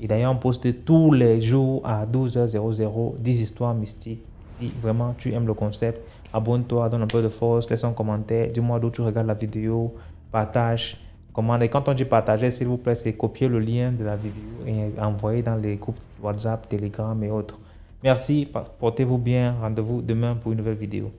Et d'ailleurs, on poste tous les jours à 12h00 10 histoires mystiques. Si vraiment tu aimes le concept, abonne-toi, donne un peu de force, laisse un commentaire, dis-moi d'où tu regardes la vidéo, partage, commande. Et quand on dit partager, s'il vous plaît, c'est copier le lien de la vidéo et envoyer dans les groupes WhatsApp, Telegram et autres. Merci, portez-vous bien, rendez-vous demain pour une nouvelle vidéo.